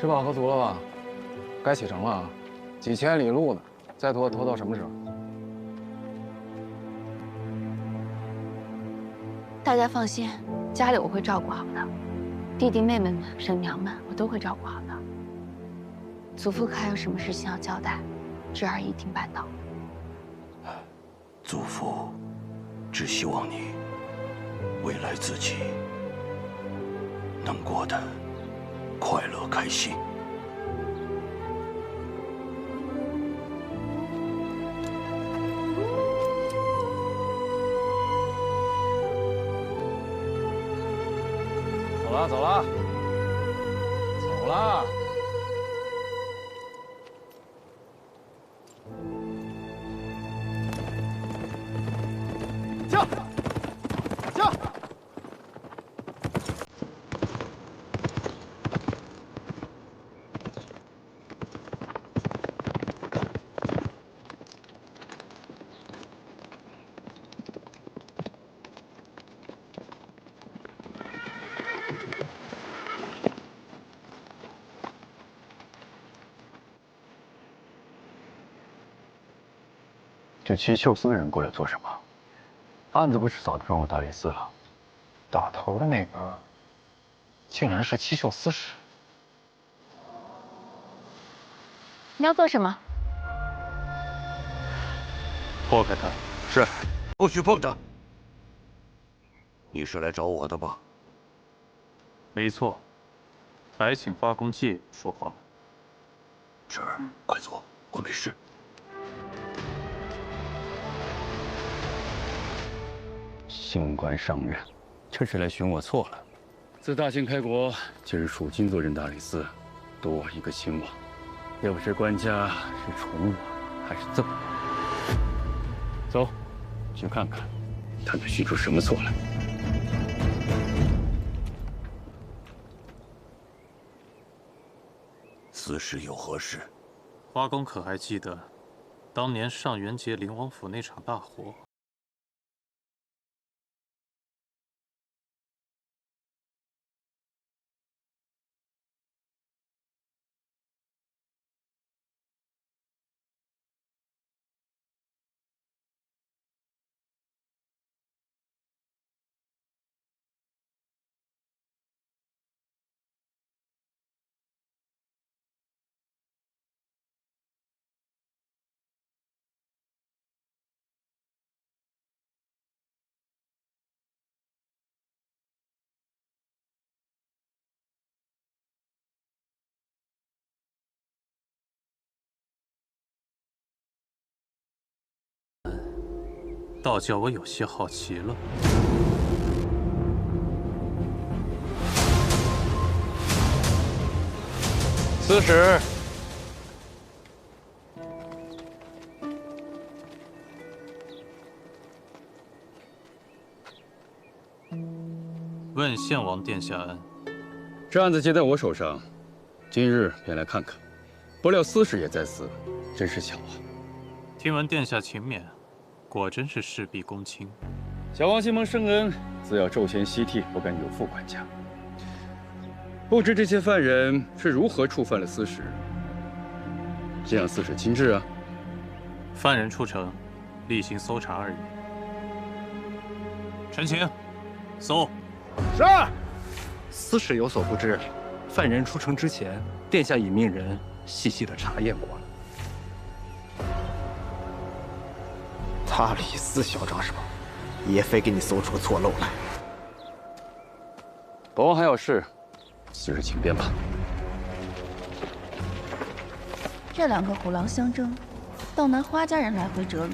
吃饱喝足了吧？该启程了啊！几千里路呢，再拖到什么时候？大家放心，家里我会照顾好的，弟弟妹妹们、婶娘们，我都会照顾好的。祖父可还有什么事情要交代，侄儿一定办到。祖父只希望你未来自己能过得快乐开心。走了，走了。驾！驾！这七秀司的人过来做什么？案子不是早就转过大理寺了？打头的那个，竟然是七秀司使。你要做什么？破开他。是，不许碰他。你是来找我的吧？没错，还请发公介说话。侄儿，快坐，我没事。新官上任，这是来寻我错了。自大清开国，今日蜀金坐镇大理寺，多我一个亲王，也不知官家是宠我还是憎我。走，去看看，他能寻出什么错来。此事有何事？花公可还记得，当年上元节灵王府那场大火？倒叫我有些好奇了。刺史，问献王殿下安。这案子接在我手上，今日便来看看。不料司使也在此，真是巧啊。听闻殿下勤勉，果真是事必躬亲。小王心蒙圣恩，自要昼贤夕替，不敢有负管家。不知这些犯人是如何触犯了司使，先让司使亲治啊。犯人出城，例行搜查而已。陈情，搜。是。司使有所不知，犯人出城之前，殿下已命人细细的查验过了。他李四嚣张是吧？也非给你搜出个错漏来。本王还有事，司使请便吧。这两个虎狼相争，倒拿花家人来回折辱。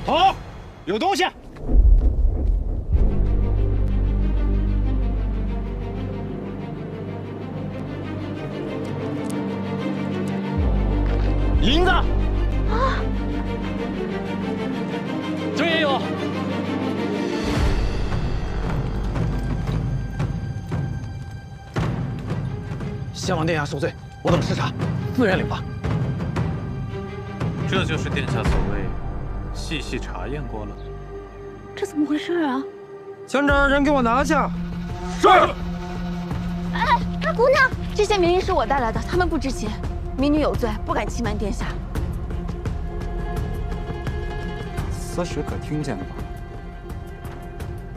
好，有东西。银子。啊！这也有。先王殿下恕罪，我等失察，自愿领罚。这就是殿下所谓细细查验过了。这怎么回事啊？将这二人给我拿下！是。哎，姑娘，这些名医是我带来的，他们不知情，民女有罪，不敢欺瞒殿下。司使可听见了吧？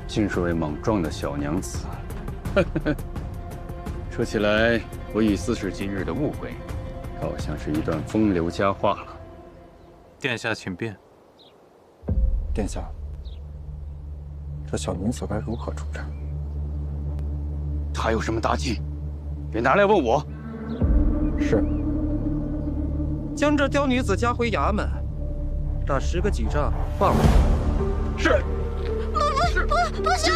竟是位莽撞的小娘子。说起来，我与司使今日的误会，好像是一段风流佳话了。殿下请便。殿下，这小女子该如何处置？她有什么大忌？别拿来问我。是。将这刁女子押回衙门，打10个几杖，放了。是。不行！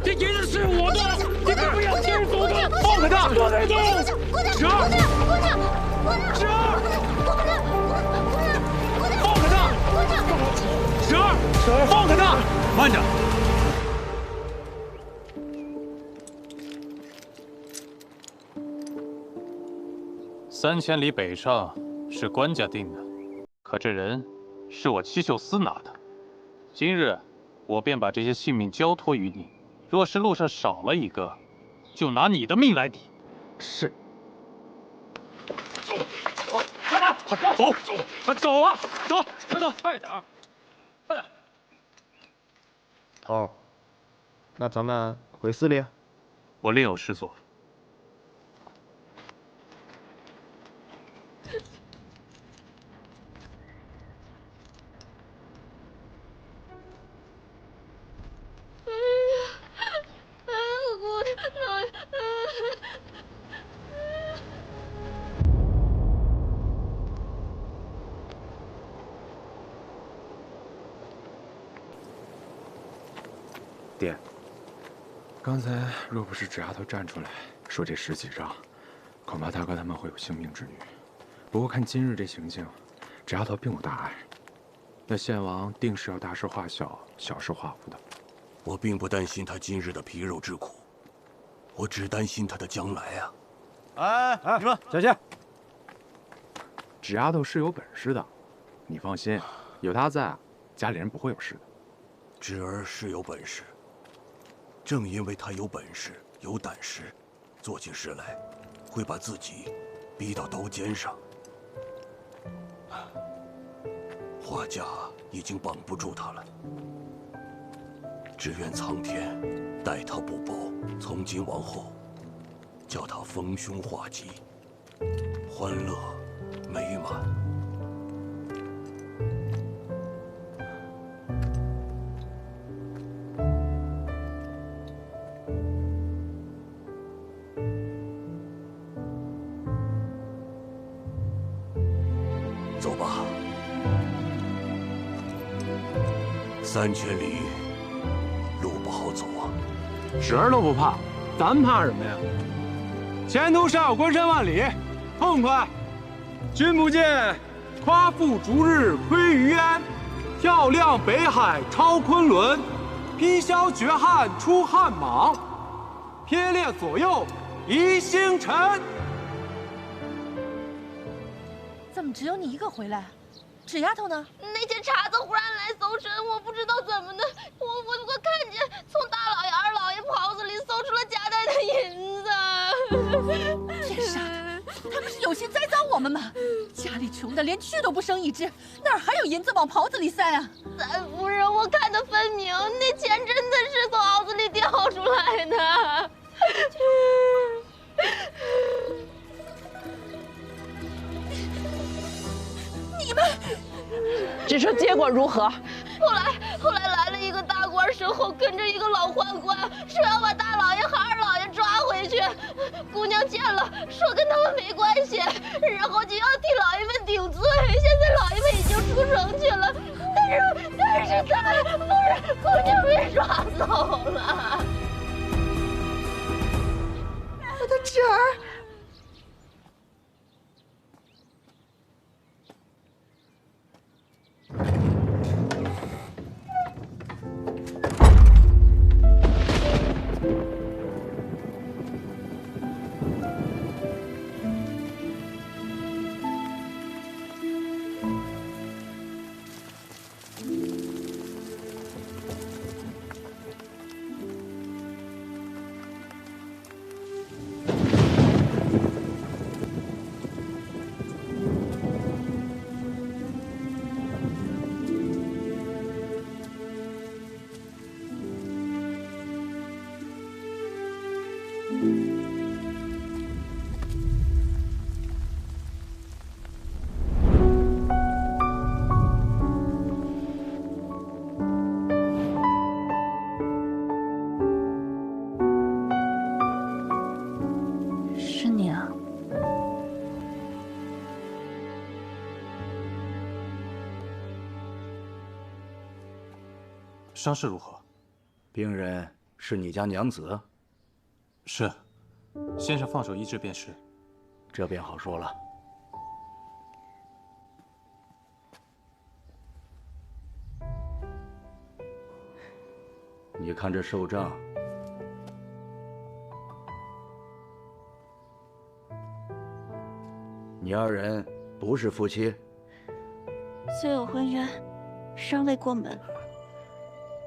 这银子是我的，你们不要牵走他！放开他！放开他！十二！十二！放开他！十二！放开他！慢着！3000里北上是官家定的，可这人是我七秀司拿的。今日我便把这些性命交托于你，若是路上少了一个，就拿你的命来抵。是。走，快点，走啊，走，快点，快点。头，那咱们回司里。我另有事做。爹，刚才若不是纸丫头站出来说这10几仗，恐怕大哥他们会有性命之虞。不过看今日这行径，纸丫头并无大碍。那献王定是要大事化小，小事化无的。我并不担心他今日的皮肉之苦，我只担心他的将来啊！哎，你们小心！纸丫头是有本事的，你放心，有她在，家里人不会有事的。侄儿是有本事。正因为他有本事、有胆识，做起事来会把自己逼到刀尖上。华家已经绑不住他了，只愿苍天待他不薄，从今往后叫他逢凶化吉，欢乐美满。走吧。3千里，路不好走啊。侄儿都不怕，咱怕什么呀？前途尚有关山万里，痛快！君不见，夸父逐日窥鱼烟，跳亮北海超昆仑，披霄绝汉出汉莽，撇列左右移星辰。怎么只有你一个回来？纸丫头呢？那天叉子忽然来搜身，我不知道怎么的，我看见从大老爷、二老爷袍子里搜出了夹带的银子。天杀的！他们是有心栽赃我们吗？家里穷的连蛆都不生一只，哪还有银子往袍子里塞啊？三夫人，我看得分明，那钱真的是从袄子里掉出来的。你们，只说结果如何？后来来了一个大官，身后跟着一个老宦官，说要把大老爷和二老爷抓回去。姑娘见了，说跟他们没关系，然后就要替老爷们顶罪。现在老爷们已经出城去了，但是夫人，姑娘被抓走了。我的侄儿。是你啊。伤势如何？病人是你家娘子？是，先生放手医治便是。这便好说了。你看这手杖，你二人不是夫妻？虽有婚约，尚未过门。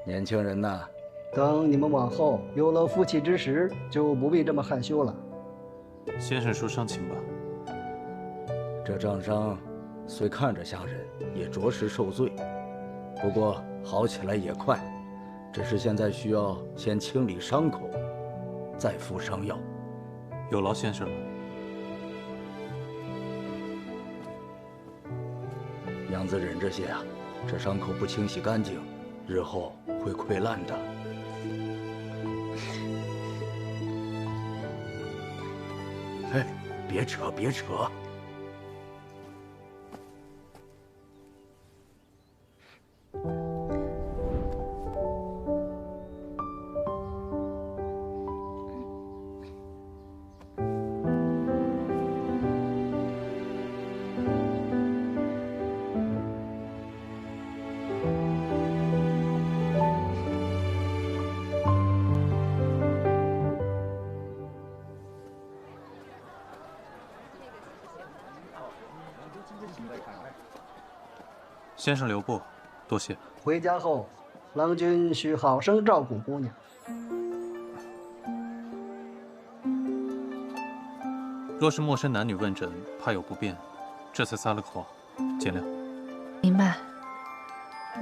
年轻人呐，等你们往后有了夫妻之实，就不必这么害羞了。先生说伤情吧。这杖伤虽看着吓人，也着实受罪。不过好起来也快，只是现在需要先清理伤口，再服伤药。有劳先生了。娘子忍着些啊，这伤口不清洗干净，日后会溃烂的。哎，别扯，别扯。先生留步，多谢。回家后，郎君需好生照顾姑娘。若是陌生男女问诊，怕有不便，这才撒了个谎，见谅。明白。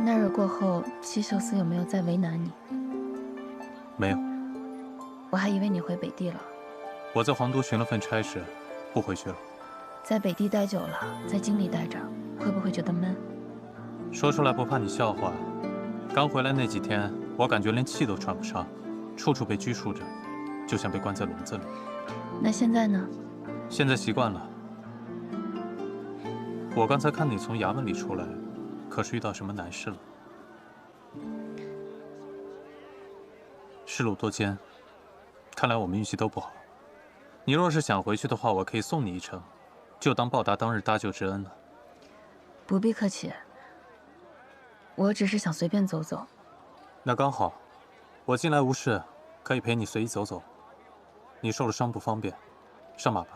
那日过后，七秀司有没有再为难你？没有。我还以为你回北地了。我在皇都寻了份差事，不回去了。在北地待久了，在京里待着，会不会觉得闷？说出来不怕你笑话。刚回来那几天，我感觉连气都喘不上，处处被拘束着，就像被关在笼子里。那现在呢？现在习惯了。我刚才看你从衙门里出来，可是遇到什么难事了？仕路多艰，看来我们运气都不好。你若是想回去的话，我可以送你一程，就当报答当日搭救之恩了。不必客气，我只是想随便走走。那刚好，我近来无事，可以陪你随意走走。你受了伤不方便，上马吧。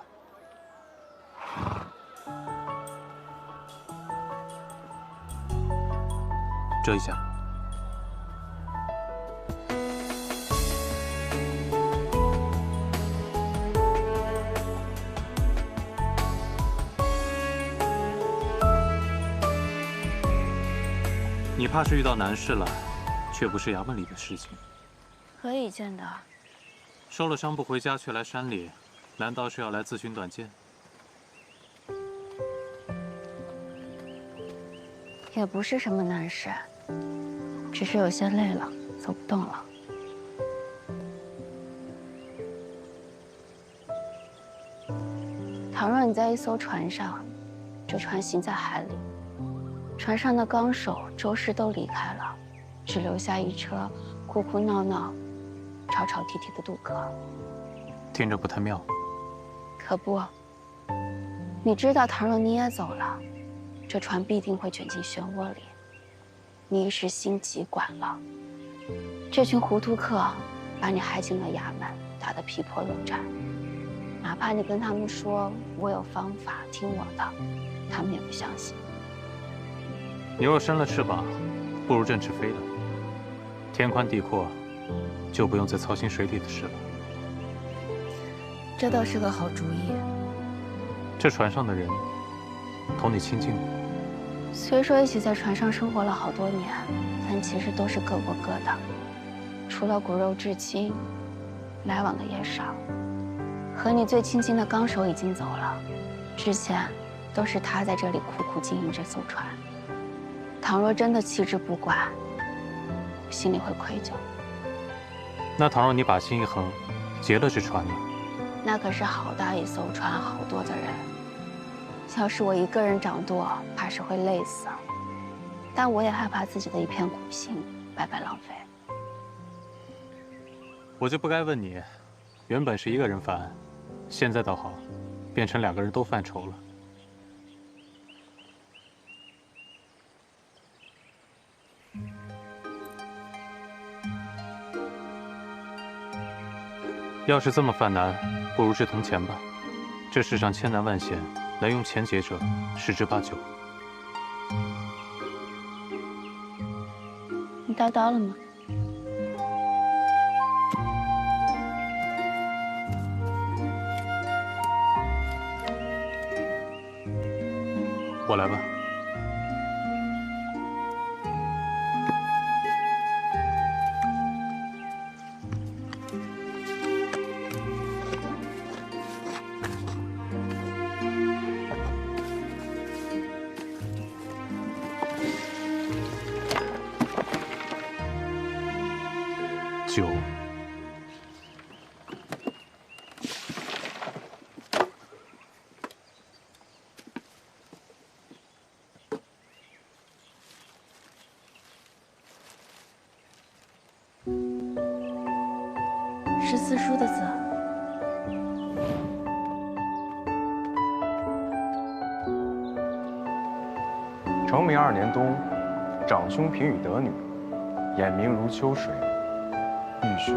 遮一下。你怕是遇到难事了，却不是衙门里的事情。何以见得？受了伤不回家，却来山里，难道是要来自寻短见？也不是什么难事，只是有些累了，走不动了。倘若你在一艘船上，这船行在海里，船上的纲手、舟师都离开了，只留下一车哭哭闹闹、吵吵啼啼的渡客，听着不太妙。可不，你知道，倘若你也走了，这船必定会卷进漩涡里。你一时心急管了，这群糊涂客把你害进了衙门，打得皮破肉绽。哪怕你跟他们说我有方法，听我的，他们也不相信。你若生了翅膀，不如振翅飞了。天宽地阔，就不用再操心水里的事了。这倒是个好主意。这船上的人同你亲近吗？虽说一起在船上生活了好多年，但其实都是各过各的，除了骨肉至亲，来往的也少。和你最亲近的纲手已经走了，之前都是他在这里苦苦经营这艘船。倘若真的弃之不管，心里会愧疚。那倘若你把心一横，劫了这船呢？那可是好大一艘船，好多的人。要是我一个人掌舵，怕是会累死。但我也害怕自己的一片苦心白白浪费。我就不该问你，原本是一个人犯，现在倒好，变成两个人都犯愁了。要是这么犯难，不如志同钱吧。这世上千难万险，能用钱解者十之八九。你带刀了吗？我来吧。酒。是四叔的字。成明2年冬，长兄平与得女，眼明如秋水，玉雪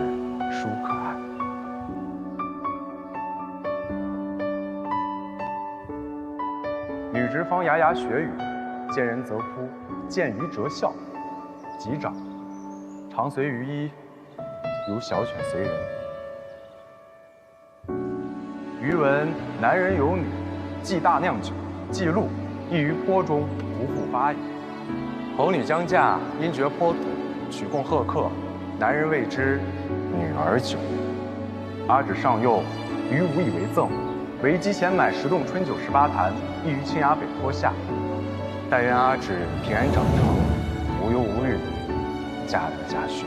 殊可爱。女直方牙牙学语，见人则哭，见鱼则笑。击掌，常随于衣，如小犬随人。余闻男人有女，既大酿酒，既露，亦于坡中，不复发矣。侯女将嫁，因觉坡土，取供贺客，男人谓之女儿酒。阿指上幼，余无以为赠，为积钱买10洞春酒18坛，亦于青崖北坡下。但愿阿指平安长成，无忧无虑，家得家训。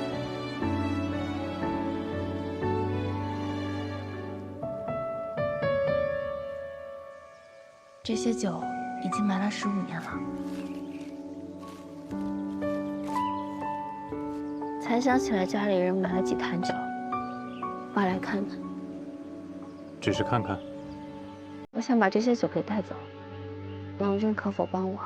这些酒已经埋了15年了。才想起来家里人买了几坛酒，挖来看看。只是看看。我想把这些酒给带走，郎君可否帮我？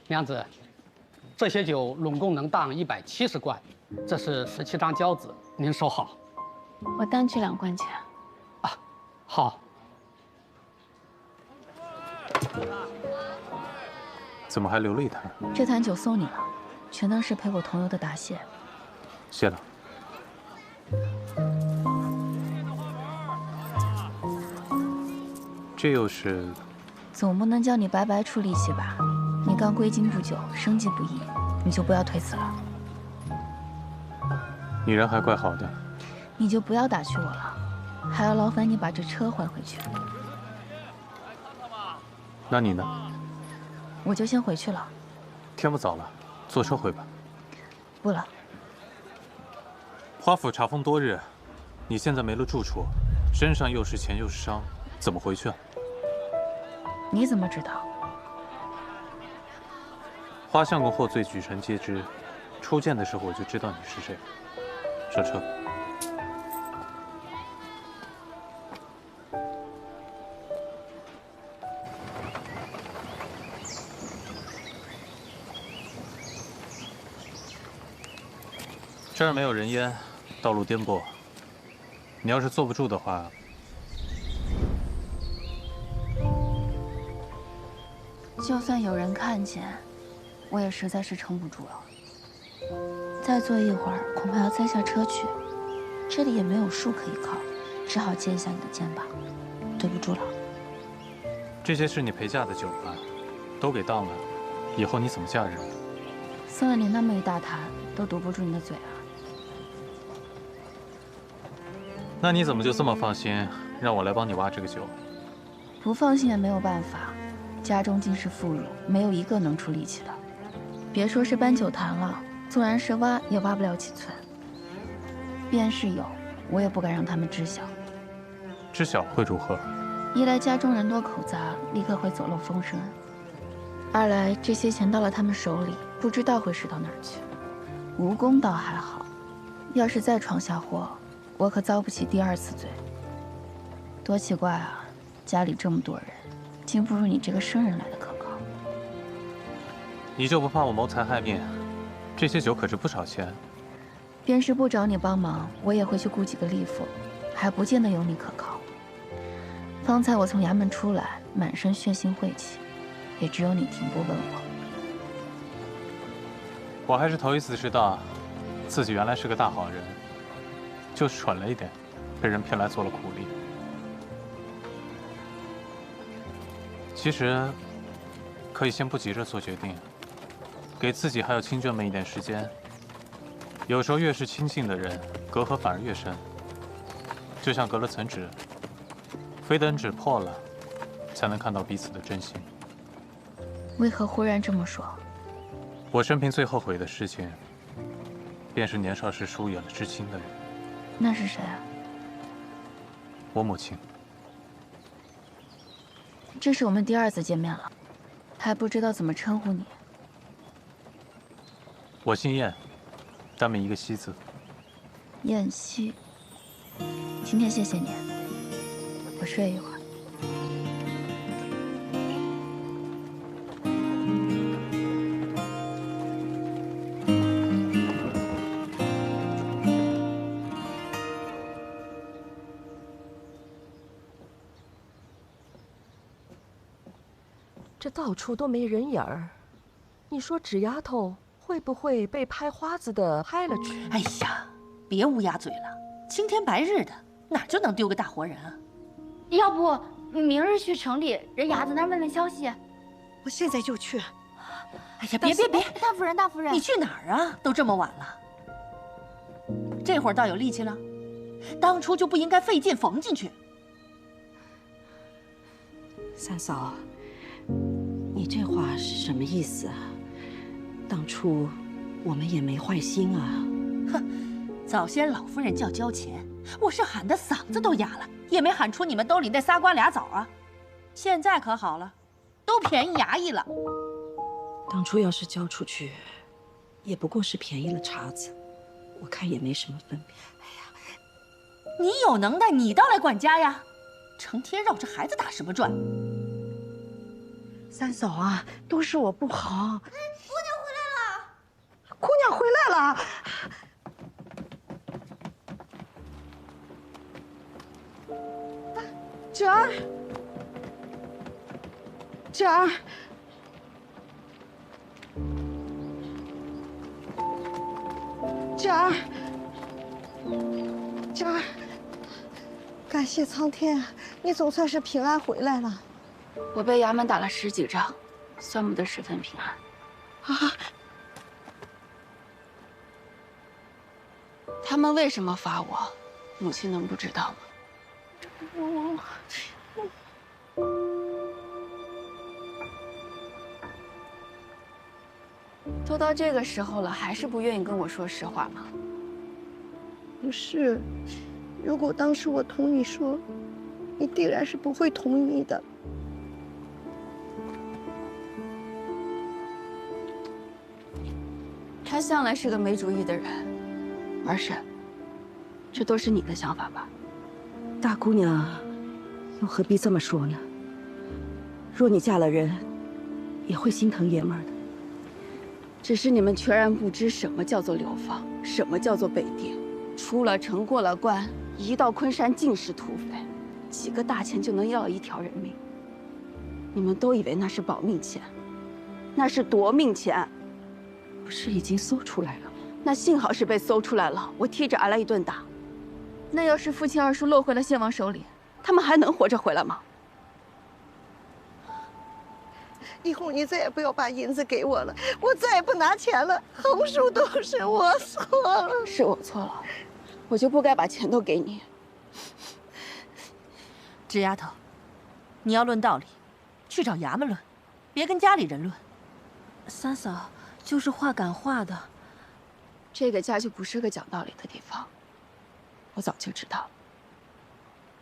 娘子，这些酒拢共能当170贯，这是17张交子，您收好。我单取2贯钱。好。怎么还留了一坛？这坛酒送你了，全当是陪我同游的答谢。谢了。这又是？总不能叫你白白出力气吧？你刚归京不久，生计不易，你就不要推辞了。你人还怪好的。你就不要打趣我了，还要劳烦你把这车还回去。那你呢？我就先回去了。天不早了，坐车回吧。不了。花府查封多日，你现在没了住处，身上又是钱又是伤，怎么回去啊？你怎么知道？花相公获罪，举臣皆知。初见的时候我就知道你是谁。上车。这儿没有人烟，道路颠簸。你要是坐不住的话，就算有人看见，我也实在是撑不住了。再坐一会儿，恐怕要栽下车去。这里也没有树可以靠，只好借一下你的肩膀。对不住了。这些是你陪嫁的酒吧，都给当了，以后你怎么嫁人？送了你那么一大坛，都堵不住你的嘴啊。那你怎么就这么放心，让我来帮你挖这个酒？不放心也没有办法，家中尽是妇孺，没有一个能出力气的。别说是搬酒坛了，纵然是挖，也挖不了几寸。便是有，我也不敢让他们知晓。知晓会如何？一来家中人多口杂，立刻会走漏风声；二来这些钱到了他们手里，不知道会使到哪儿去。无功倒还好，要是再闯下祸，我可遭不起第2次罪。多奇怪啊！家里这么多人，竟不如你这个生人来的可靠。你就不怕我谋财害命？这些酒可是不少钱。便是不找你帮忙，我也会去雇几个力妇，还不见得有你可靠。方才我从衙门出来，满身血腥晦气，也只有你停步问我。我还是头一次知道，自己原来是个大好人，就是蠢了一点，被人骗来做了苦力。其实，可以先不急着做决定，给自己还有亲眷们一点时间。有时候越是亲近的人，隔阂反而越深，就像隔了层纸，非等纸破了，才能看到彼此的真心。为何忽然这么说？我生平最后悔的事情，便是年少时疏远了至亲的人。那是谁啊？我母亲。这是我们第2次见面了，还不知道怎么称呼你。我姓燕，单名一个西字。燕西。今天谢谢你，我睡一会儿。这到处都没人影儿，你说纸丫头会不会被拍花子的拍了去？哎呀，别乌鸦嘴了，青天白日的，哪就能丢个大活人啊？要不明日去城里人牙子那儿问问消息？我现在就去。哎呀，别！大夫人，大夫人，你去哪儿啊？都这么晚了，这会儿倒有力气了，当初就不应该费劲缝进去。三嫂，你这话是什么意思啊？当初我们也没坏心啊。哼，早先老夫人叫交钱，我是喊得嗓子都哑了，也没喊出你们兜里那仨瓜俩枣啊。现在可好了，都便宜衙役了。当初要是交出去，也不过是便宜了茬子，我看也没什么分别。你有能耐，你倒来管家呀，成天绕着孩子打什么转？三嫂啊，都是我不好。姑娘回来了。芷儿，芷儿，芷儿，芷儿，感谢苍天，你总算是平安回来了。我被衙门打了10几仗，算不得10分平安。啊！他们为什么罚我，母亲能不知道吗？都到这个时候了，还是不愿意跟我说实话吗？不是，如果当时我同你说，你定然是不会同意的。他向来是个没主意的人，儿婶，这都是你的想法吧？大姑娘，又何必这么说呢？若你嫁了人，也会心疼爷们儿的。只是你们全然不知什么叫做流放，什么叫做北定。出了城，过了关，一到昆山尽是土匪，几个大钱就能要1条人命。你们都以为那是保命钱，那是夺命钱。不是已经搜出来了吗？那幸好是被搜出来了，我踢着挨了一顿打。那要是父亲二叔落回了献王手里，他们还能活着回来吗？以后你再也不要把银子给我了，我再也不拿钱了。横竖都是我错了，是我错了，我就不该把钱都给你。纸丫头，你要论道理，去找衙门论，别跟家里人论。三嫂就是话赶话的，这个家就不是个讲道理的地方。我早就知道了，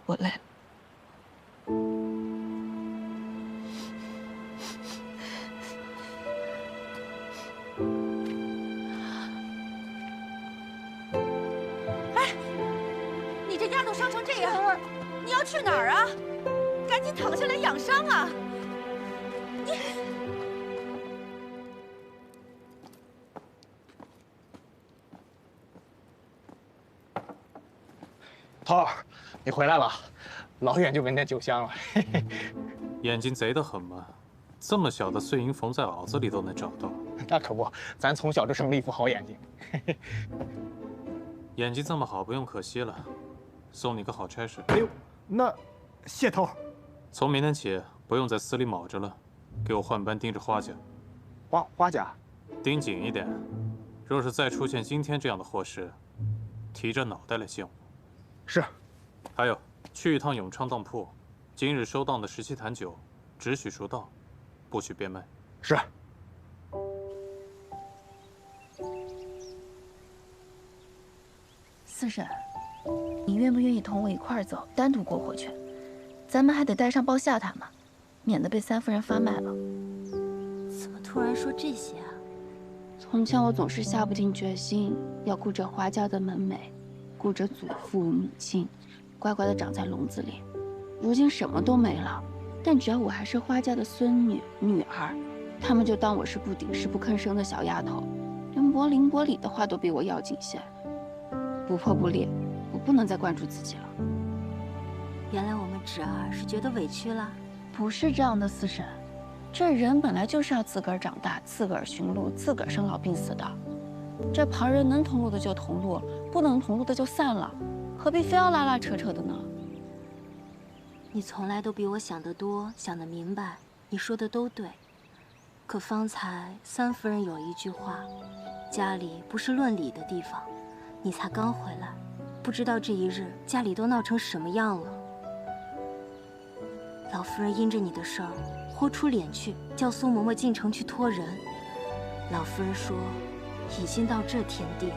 我累了。哎，你这丫头伤成这样，你要去哪儿啊？赶紧躺下来养伤啊！你。涛儿，你回来了，老远就闻见酒香了。眼睛贼得很嘛，这么小的碎银缝在袄子里都能找到。那可不，咱从小就生了一副好眼睛。眼睛这么好，不用可惜了，送你个好差事。哎呦，那谢头。从明天起不用在司里卯着了，给我换班盯着花家。花家，盯紧一点。若是再出现今天这样的祸事，提着脑袋来见我。是。还有，去一趟永昌当铺，今日收档的17坛酒，只许赎到，不许变卖。是。四婶，你愿不愿意同我一块儿走，单独过火去？咱们还得带上包下塔嘛，免得被三夫人发卖了。怎么突然说这些啊？从前我总是下不定决心，要顾着花家的门楣，顾着祖父母亲，乖乖地长在笼子里。如今什么都没了，但只要我还是花家的孙女、女儿，他们就当我是不顶事不吭声的小丫头，连薄邻薄里的话都比我要谨慎。不破不立，我不能再关注自己了。原来我们侄儿是觉得委屈了？不是这样的，四婶，这人本来就是要自个儿长大，自个儿寻路，自个儿生老病死的。这旁人能同路的就同路，不能同路的就散了，何必非要拉拉扯扯的呢？你从来都比我想得多，想得明白。你说的都对。可方才三夫人有一句话，家里不是论理的地方。你才刚回来，不知道这一日家里都闹成什么样了。老夫人因着你的事儿，豁出脸去叫苏嬷嬷进城去托人。老夫人说，已经到这田地了，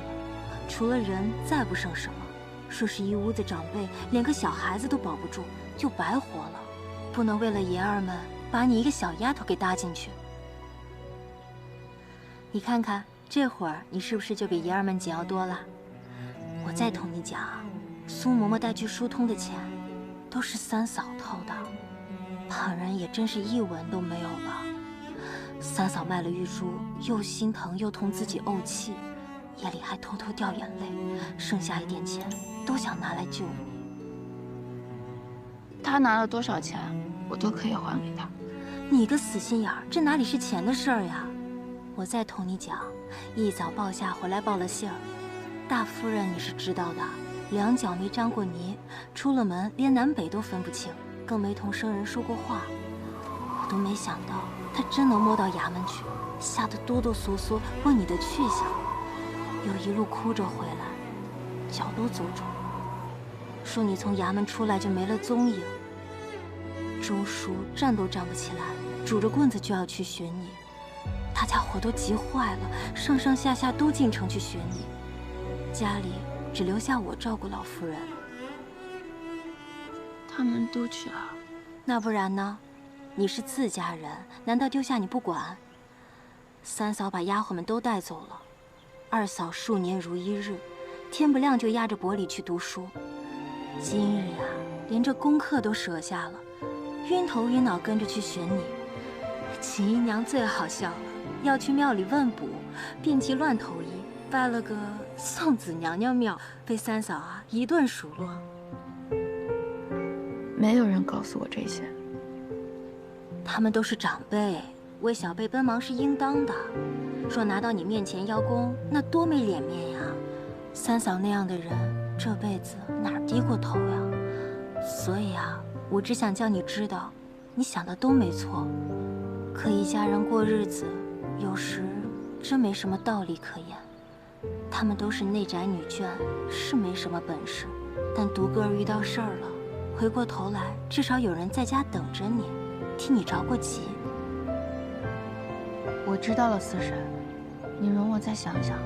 除了人再不剩什么。说是一屋子长辈，连个小孩子都保不住，就白活了。不能为了爷儿们把你一个小丫头给搭进去。你看看这会儿，你是不是就比爷儿们紧要多了？我再同你讲，苏嬷嬷带去疏通的钱，都是三嫂掏的。旁人也真是一文都没有了。三嫂卖了玉珠，又心疼又同自己怄气，夜里还偷偷掉眼泪，剩下一点钱都想拿来救你。他拿了多少钱，我都可以还给他。你个死心眼儿，这哪里是钱的事儿呀？我再同你讲，一早报夏回来报了信儿。大夫人你是知道的，两脚没沾过泥，出了门连南北都分不清，更没同生人说过话。我都没想到她真能摸到衙门去，吓得哆哆嗦嗦问你的去向，又一路哭着回来，脚都走肿了，说你从衙门出来就没了踪影。钟叔站都站不起来，拄着棍子就要去寻你，大家伙都急坏了，上上下下都进城去寻你。家里只留下我照顾老夫人。他们都去了，那不然呢？你是自家人，难道丢下你不管？三嫂把丫鬟们都带走了，二嫂数年如一日，天不亮就压着脖里去读书。今日啊，连这功课都舍下了，晕头晕脑跟着去寻你。秦姨娘最好笑了，要去庙里问卜，病急乱投医，拜了个送子娘娘庙，被三嫂啊一顿数落。没有人告诉我这些。他们都是长辈，为小辈奔忙是应当的。若拿到你面前邀功，那多没脸面呀！三嫂那样的人，这辈子哪儿低过头呀？所以啊，我只想叫你知道，你想的都没错。可一家人过日子，有时真没什么道理可言。他们都是内宅女眷，是没什么本事，但独个儿遇到事儿了，回过头来至少有人在家等着你，替你着过急。我知道了，四婶，你容我再想想。